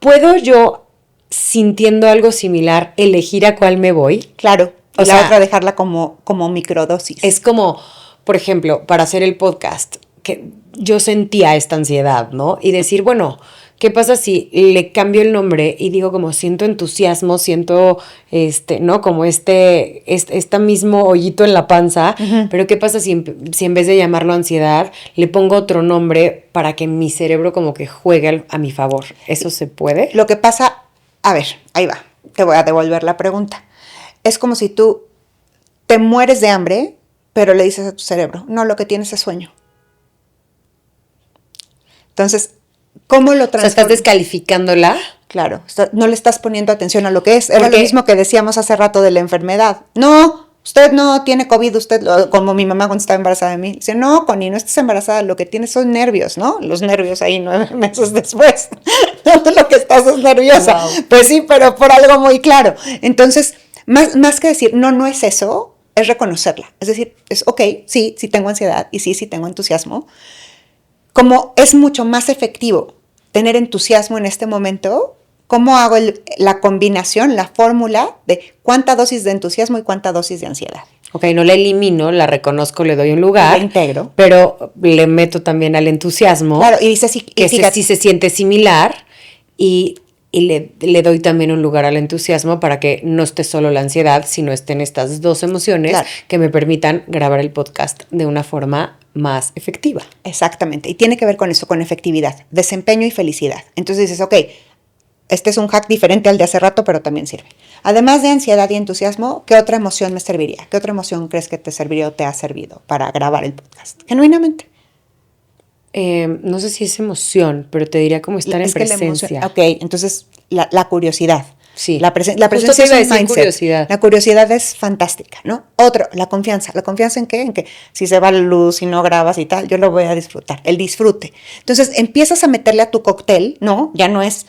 ¿Puedo yo, sintiendo algo similar, elegir a cuál me voy? Claro. O Y sea, la otra dejarla como microdosis. Es como, por ejemplo, para hacer el podcast, que yo sentía esta ansiedad, ¿no? Y decir, bueno, ¿qué pasa si le cambio el nombre y digo como siento entusiasmo, siento, ¿no? Como este mismo hoyito en la panza, pero ¿qué pasa si en vez de llamarlo ansiedad, le pongo otro nombre para que mi cerebro como que juegue a mi favor? ¿Eso se puede? Lo que pasa, a ver, ahí va, te voy a devolver la pregunta. Es como si tú te mueres de hambre, pero le dices a tu cerebro, no, lo que tienes es sueño. Entonces, ¿cómo lo transformas? O sea, ¿estás descalificándola? Claro, no le estás poniendo atención a lo que es. Era lo mismo que decíamos hace rato de la enfermedad. No, usted no tiene COVID, como mi mamá cuando estaba embarazada de mí. Dice, no, Connie, no estás embarazada, lo que tienes son nervios, ¿no? Los nervios ahí 9 meses después. No, lo que estás es nerviosa. Wow. Pues sí, pero por algo muy claro. Entonces, más que decir, no es eso, es reconocerla. Es decir, es ok, sí tengo ansiedad y sí tengo entusiasmo. Como es mucho más efectivo tener entusiasmo en este momento, ¿cómo hago la combinación, la fórmula de cuánta dosis de entusiasmo y cuánta dosis de ansiedad? Ok, no la elimino, la reconozco, le doy un lugar. La integro. Pero le meto también al entusiasmo. Claro, y dice que sí se siente similar y le doy también un lugar al entusiasmo para que no esté solo la ansiedad, sino estén estas dos emociones que me permitan grabar el podcast de una forma más efectiva. Exactamente, y tiene que ver con eso, con efectividad, desempeño y felicidad. Entonces dices, ok, este es un hack diferente al de hace rato, pero también sirve. Además de ansiedad y entusiasmo, ¿qué otra emoción me serviría? ¿Qué otra emoción crees que te serviría o te ha servido para grabar el podcast? Genuinamente. No sé si es emoción, pero te diría como estar en presencia. Ok, entonces la curiosidad. Sí. La presencia es un mindset. Curiosidad. La curiosidad es fantástica, ¿no? Otro, la confianza. ¿La confianza en qué? En que si se va la luz, si no grabas y tal, yo lo voy a disfrutar. El disfrute. Entonces empiezas a meterle a tu cóctel, ¿no? Ya no es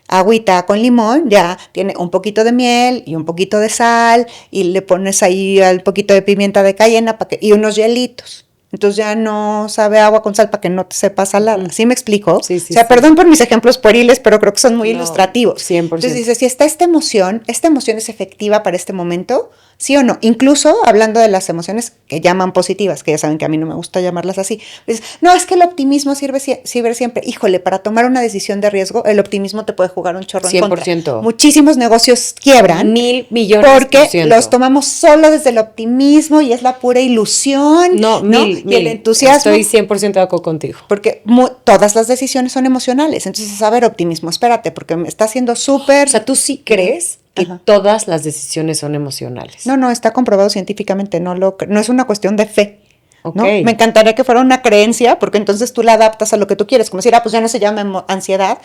agüita con limón, ya tiene un poquito de miel y un poquito de sal y le pones ahí un poquito de pimienta de cayena y unos hielitos. Entonces ya no sabe agua con sal para que no te sepa salada. ¿Sí me explico? Sí, perdón por mis ejemplos pueriles, pero creo que son muy ilustrativos. 100%. Entonces dices, si está esta emoción es efectiva para este momento, ¿sí o no? Incluso hablando de las emociones que llaman positivas, que ya saben que a mí no me gusta llamarlas así. Dices, no, es que el optimismo sirve siempre. Híjole, para tomar una decisión de riesgo, el optimismo te puede jugar un chorro 100%. En contra. Muchísimos negocios quiebran. 1,000 millones. Porque los tomamos solo desde el optimismo y es la pura ilusión. No, y el entusiasmo. Estoy 100% de acuerdo contigo. Porque todas las decisiones son emocionales. Entonces, a ver, optimismo, espérate, porque me está haciendo súper... O sea, ¿tú sí crees que todas las decisiones son emocionales? No, está comprobado científicamente, no es una cuestión de fe. Okay. ¿No? Me encantaría que fuera una creencia, porque entonces tú la adaptas a lo que tú quieres. Como decir, pues ya no se llama ansiedad,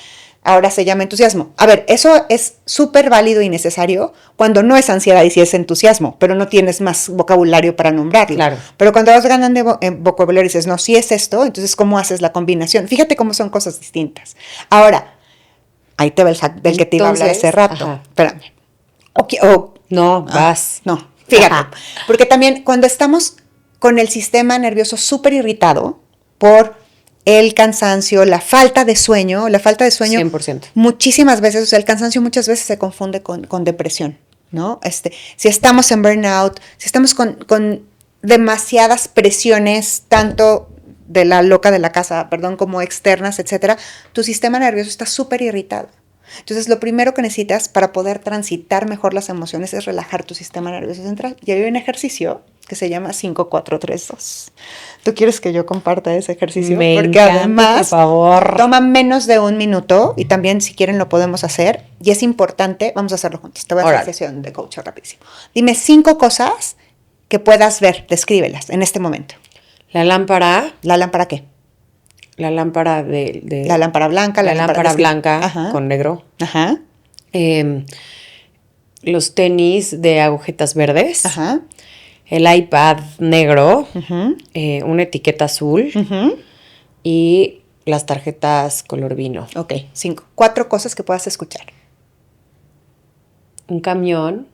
ahora se llama entusiasmo. A ver, eso es súper válido y necesario cuando no es ansiedad y sí es entusiasmo, pero no tienes más vocabulario para nombrarlo. Claro. Pero cuando vas ganando vocabulario y dices, no, sí es esto, entonces ¿cómo haces la combinación? Fíjate cómo son cosas distintas. Ahora, ahí te va el hack del que te iba a hablar hace rato. Ajá. Espérame. No, vas. No, fíjate. Porque también cuando estamos con el sistema nervioso súper irritado por el cansancio, la falta de sueño, 100%. muchísimas veces, o sea, el cansancio muchas veces se confunde con depresión, ¿no? Si estamos en burnout, si estamos con demasiadas presiones, tanto de la loca de la casa, como externas, etcétera, tu sistema nervioso está súper irritado. Entonces, lo primero que necesitas para poder transitar mejor las emociones es relajar tu sistema nervioso central. Y hay un ejercicio que se llama 5-4-3-2. ¿Tú quieres que yo comparta ese ejercicio? Me porque encanta, además por favor. toma menos de 1 minuto y también si quieren lo podemos hacer. Y es importante, vamos a hacerlo juntos. Te voy a hacer sesión de coach rapidísimo. Dime 5 cosas que puedas ver, descríbelas en este momento. La lámpara. ¿La lámpara qué? La lámpara la lámpara blanca, la lámpara blanca Ajá. con negro. Ajá. Los tenis de agujetas verdes. Ajá. El iPad negro. Uh-huh. Una etiqueta azul. Uh-huh. Y las tarjetas color vino. Ok, 5. 4 cosas que puedas escuchar. Un camión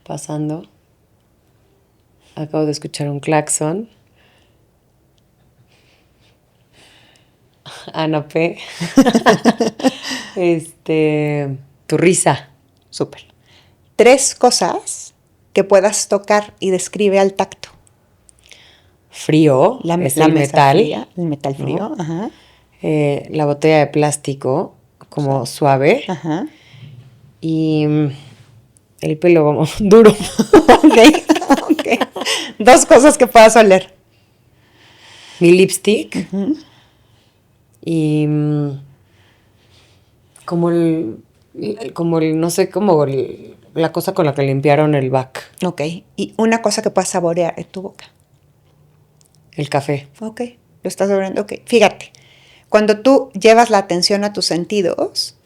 pasando. Acabo de escuchar un claxon. Ana P. Tu risa. Súper. 3 cosas que puedas tocar y describe al tacto. Frío. La es mesa el metal. Fría, el metal frío. ¿No? Ajá. La botella de plástico como suave. Ajá. Y el pelo como duro. Ok. 2 cosas que puedas oler. Mi lipstick. Uh-huh. Y la cosa con la que limpiaron el back. Ok. Y una cosa que puedas saborear en tu boca. El café. Ok. Lo estás saboreando. Ok. Fíjate. Cuando tú llevas la atención a tus sentidos,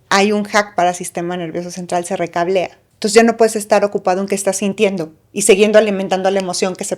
hay un hack para el sistema nervioso central, se recablea. Entonces ya no puedes estar ocupado en qué estás sintiendo y siguiendo alimentando la emoción que se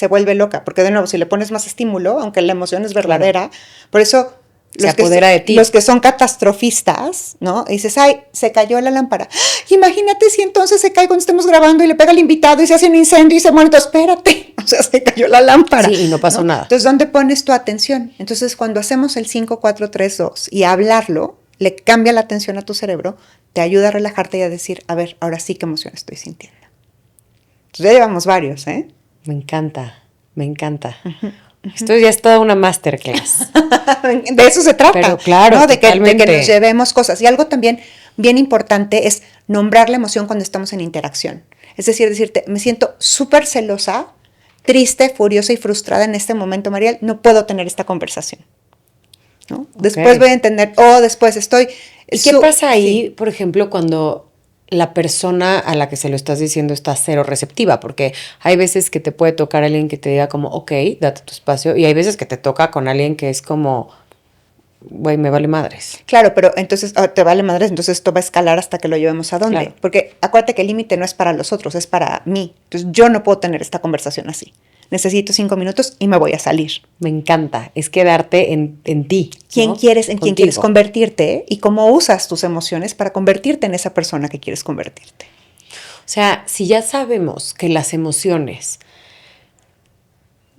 vuelve loca. Porque de nuevo, si le pones más estímulo, aunque la emoción es verdadera, por eso se apodera de ti. Los que son catastrofistas, ¿no? Y dices, ay, se cayó la lámpara. Imagínate si entonces se cae cuando estemos grabando y le pega al invitado y se hace un incendio y se muere. Entonces, espérate, o sea, se cayó la lámpara. Sí, y no pasó nada. Entonces, ¿dónde pones tu atención? Entonces, cuando hacemos el 5-4-3-2 y hablarlo, le cambia la atención a tu cerebro, te ayuda a relajarte y a decir, a ver, ahora sí, ¿qué emoción estoy sintiendo? Entonces, ya llevamos varios, ¿eh? Me encanta, me encanta. Esto ya es toda una masterclass. De eso se trata. Pero claro, ¿no? de que nos llevemos cosas. Y algo también bien importante es nombrar la emoción cuando estamos en interacción. Es decir, decirte, me siento súper celosa, triste, furiosa y frustrada en este momento, Mariel, no puedo tener esta conversación. ¿No? Después voy a entender, después estoy... ¿Y qué pasa ahí, por ejemplo, cuando la persona a la que se lo estás diciendo está cero receptiva? Porque hay veces que te puede tocar alguien que te diga como, ok, date tu espacio, y hay veces que te toca con alguien que es como, güey, me vale madres. Claro, pero entonces, te vale madres, entonces esto va a escalar hasta que lo llevemos a dónde. Claro. Porque acuérdate que el límite no es para los otros, es para mí. Entonces yo no puedo tener esta conversación así. Necesito 5 minutos y me voy a salir. Me encanta, es quedarte en ti. ¿Quién quieres convertirte y cómo usas tus emociones para convertirte en esa persona que quieres convertirte? O sea, si ya sabemos que las emociones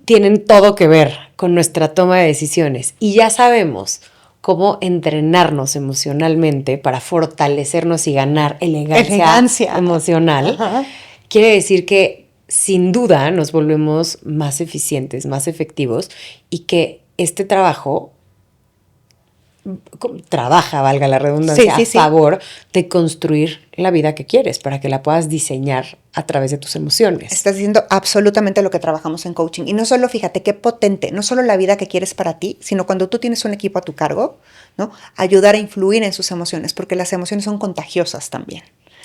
tienen todo que ver con nuestra toma de decisiones y ya sabemos cómo entrenarnos emocionalmente para fortalecernos y ganar elegancia emocional, Ajá. Quiere decir que sin duda nos volvemos más eficientes, más efectivos y que este trabajo trabaja, valga la redundancia, a favor de construir la vida que quieres para que la puedas diseñar a través de tus emociones. Estás diciendo absolutamente lo que trabajamos en coaching. Y no solo, fíjate, qué potente, no solo la vida que quieres para ti, sino cuando tú tienes un equipo a tu cargo, ¿no? Ayudar a influir en sus emociones, porque las emociones son contagiosas también.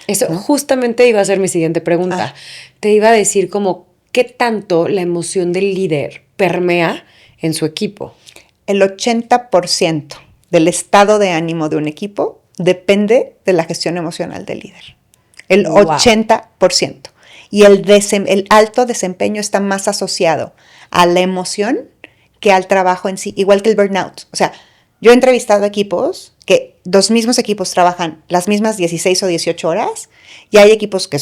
Eso ¿no? Justamente iba a ser mi siguiente pregunta. Te iba a decir como, ¿qué tanto la emoción del líder permea en su equipo? El 80% del estado de ánimo de un equipo depende de la gestión emocional del líder. El 80%. Y el alto desempeño está más asociado a la emoción que al trabajo en sí, igual que el burnout. O sea, yo he entrevistado equipos que los mismos equipos trabajan las mismas 16 o 18 horas y hay equipos que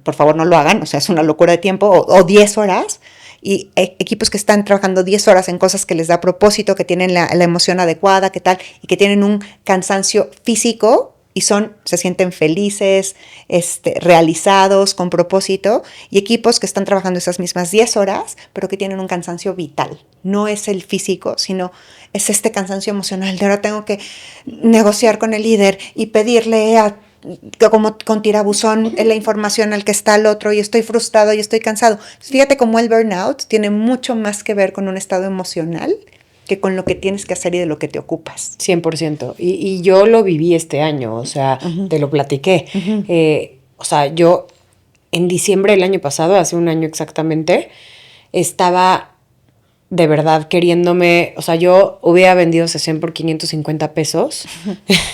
por favor no lo hagan, o sea, es una locura de tiempo, o 10 horas, y equipos que están trabajando 10 horas en cosas que les da propósito, que tienen la emoción adecuada, que tal, y que tienen un cansancio físico y se sienten felices, realizados, con propósito, y equipos que están trabajando esas mismas 10 horas, pero que tienen un cansancio vital. No es el físico, sino es este cansancio emocional de ahora tengo que negociar con el líder y pedirle como con tirabuzón la información al que está el otro y estoy frustrado y estoy cansado. Fíjate cómo el burnout tiene mucho más que ver con un estado emocional que con lo que tienes que hacer y de lo que te ocupas. 100%. Y yo lo viví este año, o sea, te lo platiqué. O sea, yo en diciembre del año pasado, hace un año exactamente, estaba de verdad queriéndome, o sea, yo hubiera vendido sesión por 550 pesos,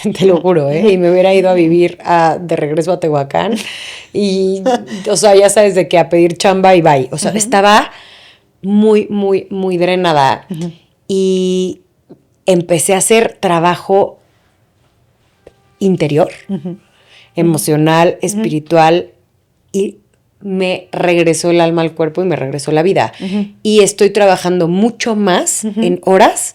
te lo juro, y me hubiera ido a vivir de regreso a Tehuacán y, o sea, ya sabes de qué, a pedir chamba y bye. O sea, estaba muy, muy, muy drenada y empecé a hacer trabajo interior, emocional, espiritual, y me regresó el alma al cuerpo y me regresó la vida. Y estoy trabajando mucho más en horas.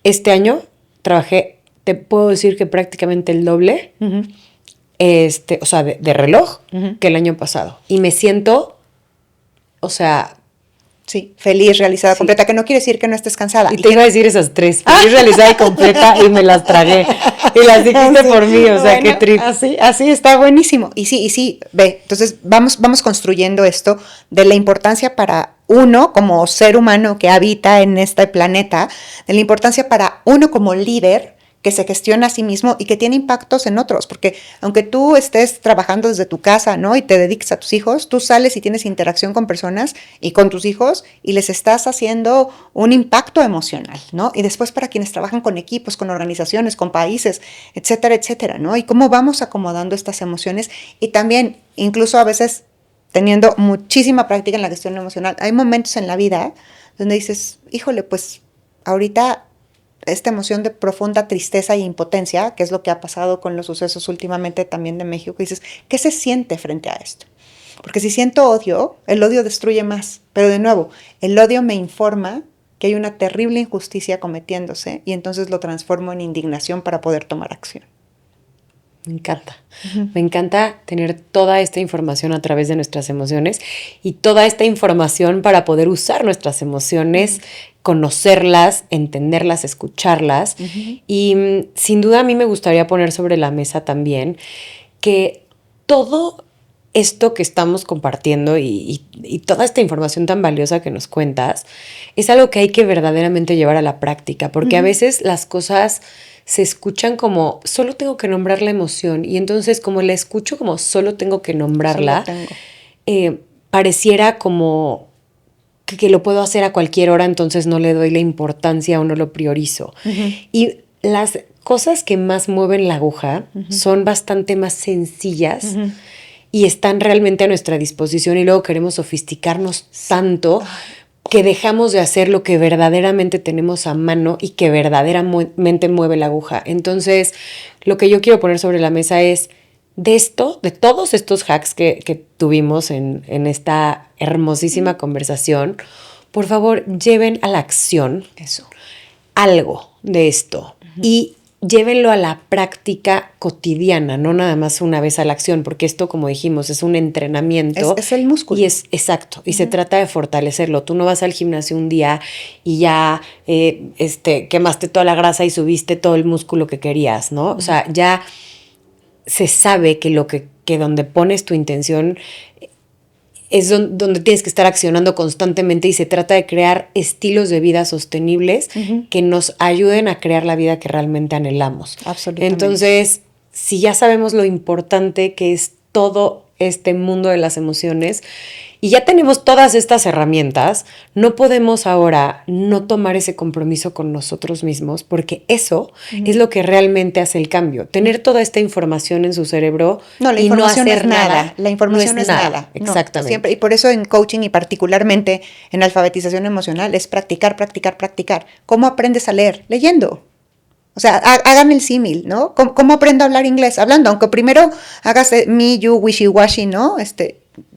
Este año trabajé, te puedo decir que prácticamente el doble, o sea, de reloj, que el año pasado. Y me siento, o sea... Sí, feliz, realizada, completa, que no quiere decir que no estés cansada. Y te iba a decir esas tres, feliz, realizada y completa, y me las tragué. Y las dijiste por mí, o sea, bueno, qué trip. Así está buenísimo. Y sí, ve, entonces vamos construyendo esto de la importancia para uno como ser humano que habita en este planeta, de la importancia para uno como líder que se gestiona a sí mismo y que tiene impactos en otros, porque aunque tú estés trabajando desde tu casa, ¿no? Y te dediques a tus hijos, tú sales y tienes interacción con personas y con tus hijos y les estás haciendo un impacto emocional, ¿no? Y después para quienes trabajan con equipos, con organizaciones, con países, etcétera, etcétera, ¿no? Y cómo vamos acomodando estas emociones y también, incluso a veces teniendo muchísima práctica en la gestión emocional, hay momentos en la vida donde dices, híjole, pues ahorita esta emoción de profunda tristeza e impotencia, que es lo que ha pasado con los sucesos últimamente también de México, y dices, ¿qué se siente frente a esto? Porque si siento odio, el odio destruye más. Pero de nuevo, el odio me informa que hay una terrible injusticia cometiéndose y entonces lo transformo en indignación para poder tomar acción. Me encanta. Me encanta tener toda esta información a través de nuestras emociones y toda esta información para poder usar nuestras emociones, conocerlas, entenderlas, escucharlas. Y sin duda a mí me gustaría poner sobre la mesa también que todo esto que estamos compartiendo y toda esta información tan valiosa que nos cuentas es algo que hay que verdaderamente llevar a la práctica, porque a veces las cosas se escuchan como solo tengo que nombrar la emoción y entonces como la escucho como solo tengo que nombrarla, pareciera como que lo puedo hacer a cualquier hora, entonces no le doy la importancia o no lo priorizo. Y las cosas que más mueven la aguja son bastante más sencillas y están realmente a nuestra disposición y luego queremos sofisticarnos tanto que dejamos de hacer lo que verdaderamente tenemos a mano y que verdaderamente mueve la aguja. Entonces, lo que yo quiero poner sobre la mesa es de todos estos hacks que tuvimos en esta hermosísima conversación, por favor, lleven a la acción algo de esto y llévenlo a la práctica cotidiana, no nada más una vez a la acción, porque esto, como dijimos, es un entrenamiento. Es el músculo. Y es exacto, y se trata de fortalecerlo. Tú no vas al gimnasio un día y ya quemaste toda la grasa y subiste todo el músculo que querías, ¿no? O sea, ya se sabe que donde pones tu intención es donde tienes que estar accionando constantemente y se trata de crear estilos de vida sostenibles que nos ayuden a crear la vida que realmente anhelamos. Absolutamente. Entonces, si ya sabemos lo importante que es todo este mundo de las emociones y ya tenemos todas estas herramientas, no podemos ahora no tomar ese compromiso con nosotros mismos porque eso es lo que realmente hace el cambio. Tener toda esta información en su cerebro y no hacer nada. La información no es nada. Exactamente. No, siempre. Y por eso en coaching y particularmente en alfabetización emocional es practicar, practicar, practicar. ¿Cómo aprendes a leer? Leyendo. O sea, hagan el símil, ¿no? ¿Cómo aprendo a hablar inglés? Hablando, aunque primero hagas me, you, wishy-washy, ¿no?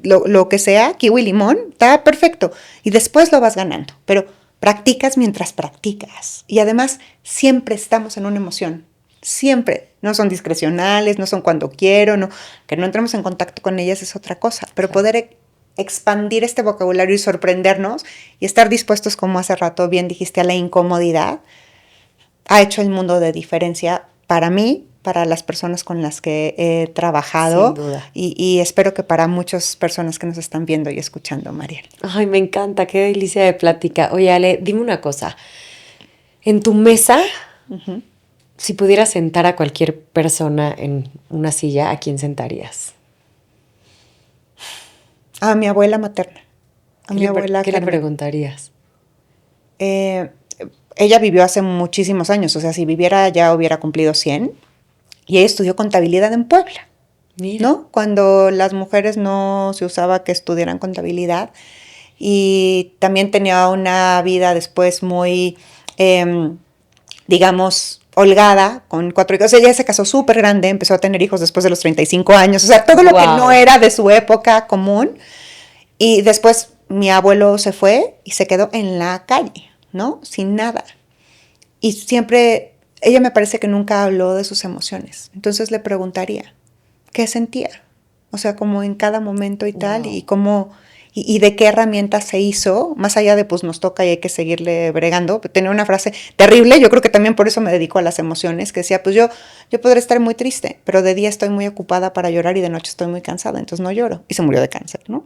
lo que sea, kiwi, limón, está perfecto. Y después lo vas ganando. Pero practicas mientras practicas. Y además, siempre estamos en una emoción. Siempre. No son discrecionales, no son cuando quiero, no, que no entremos en contacto con ellas es otra cosa. Pero poder expandir este vocabulario y sorprendernos y estar dispuestos, como hace rato bien dijiste, a la incomodidad, ha hecho el mundo de diferencia para mí, para las personas con las que he trabajado. Sin duda. Y espero que para muchas personas que nos están viendo y escuchando, Mariel. Ay, me encanta, qué delicia de plática. Oye, Ale, dime una cosa. En tu mesa, si pudieras sentar a cualquier persona en una silla, ¿a quién sentarías? A mi abuela materna. A mi abuela ¿Qué le Carmen. preguntarías? Ella vivió hace muchísimos años, o sea, si viviera ya hubiera cumplido 100. Y ella estudió contabilidad en Puebla, Mira. ¿no? Cuando las mujeres no se usaba que estudiaran contabilidad. Y también tenía una vida después muy, digamos, holgada, con 4 hijos. Ella se casó súper grande, empezó a tener hijos después de los 35 años. O sea, todo lo que no era de su época común. Y después mi abuelo se fue y se quedó en la calle, ¿no? Sin nada. Y siempre, ella me parece que nunca habló de sus emociones. Entonces le preguntaría, ¿qué sentía? O sea, como en cada momento y tal, y cómo, y de qué herramientas se hizo, más allá de pues nos toca y hay que seguirle bregando. Tenía una frase terrible, yo creo que también por eso me dedico a las emociones, que decía, pues yo podré estar muy triste, pero de día estoy muy ocupada para llorar y de noche estoy muy cansada, entonces no lloro. Y se murió de cáncer, ¿no?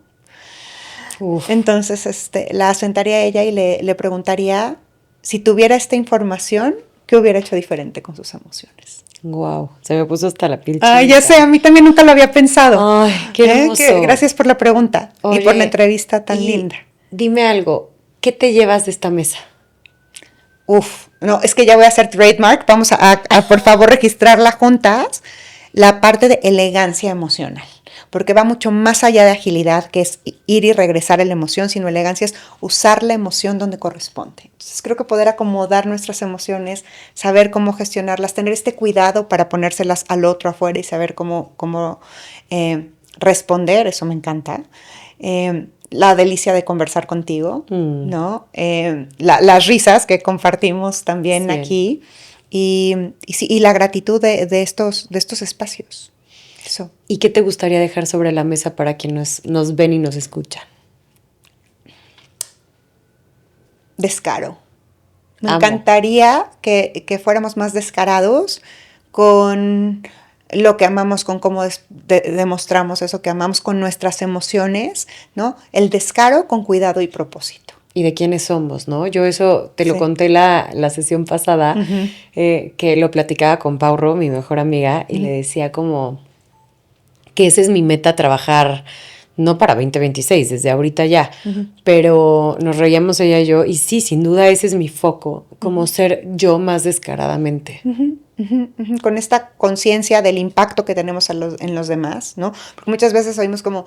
Uf. Entonces la sentaría a ella y le preguntaría si tuviera esta información, ¿qué hubiera hecho diferente con sus emociones? Wow, se me puso hasta la piel chinita. Ay, ya sé, a mí también nunca lo había pensado. Ay, qué hermoso. Gracias por la pregunta. Oye, y por la entrevista tan linda. Dime algo, ¿qué te llevas de esta mesa? Uf, no, es que ya voy a hacer trademark. Vamos a por favor, registrarla juntas. La parte de elegancia emocional. Porque va mucho más allá de agilidad, que es ir y regresar a la emoción, sino elegancia es usar la emoción donde corresponde. Entonces creo que poder acomodar nuestras emociones, saber cómo gestionarlas, tener este cuidado para ponérselas al otro afuera y saber cómo responder, eso me encanta. La delicia de conversar contigo, ¿no? Las risas que compartimos también aquí y la gratitud de estos espacios. Eso. ¿Y qué te gustaría dejar sobre la mesa para quienes nos ven y nos escuchan? Descaro. Me encantaría que fuéramos más descarados con lo que amamos, con cómo demostramos eso que amamos, con nuestras emociones, ¿no? El descaro con cuidado y propósito. Y de quiénes somos, ¿no? Yo eso te lo conté la sesión pasada, que lo platicaba con Pauro, mi mejor amiga, y le decía como que esa es mi meta, trabajar, no para 2026, desde ahorita ya, pero nos reíamos ella y yo, y sí, sin duda ese es mi foco, como ser yo más descaradamente. Con esta conciencia del impacto que tenemos en los demás, ¿no? Porque muchas veces oímos como,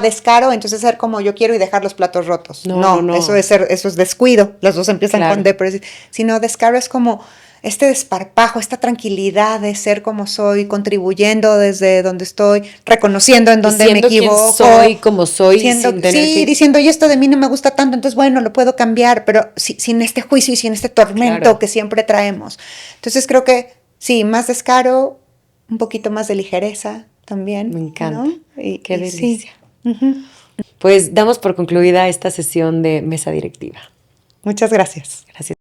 descaro, entonces ser como yo quiero y dejar los platos rotos. No. Eso es descuido, los dos empiezan con D, pero sino descaro es como este desparpajo, esta tranquilidad de ser como soy, contribuyendo desde donde estoy, reconociendo en donde me equivoco. Soy como soy. Diciendo, y esto de mí no me gusta tanto, entonces bueno, lo puedo cambiar, pero sin este juicio y sin este tormento que siempre traemos. Entonces creo que sí, más descaro, un poquito más de ligereza también. Me encanta. ¿No? Qué delicia. Sí. Pues damos por concluida esta sesión de mesa directiva. Muchas gracias. Gracias.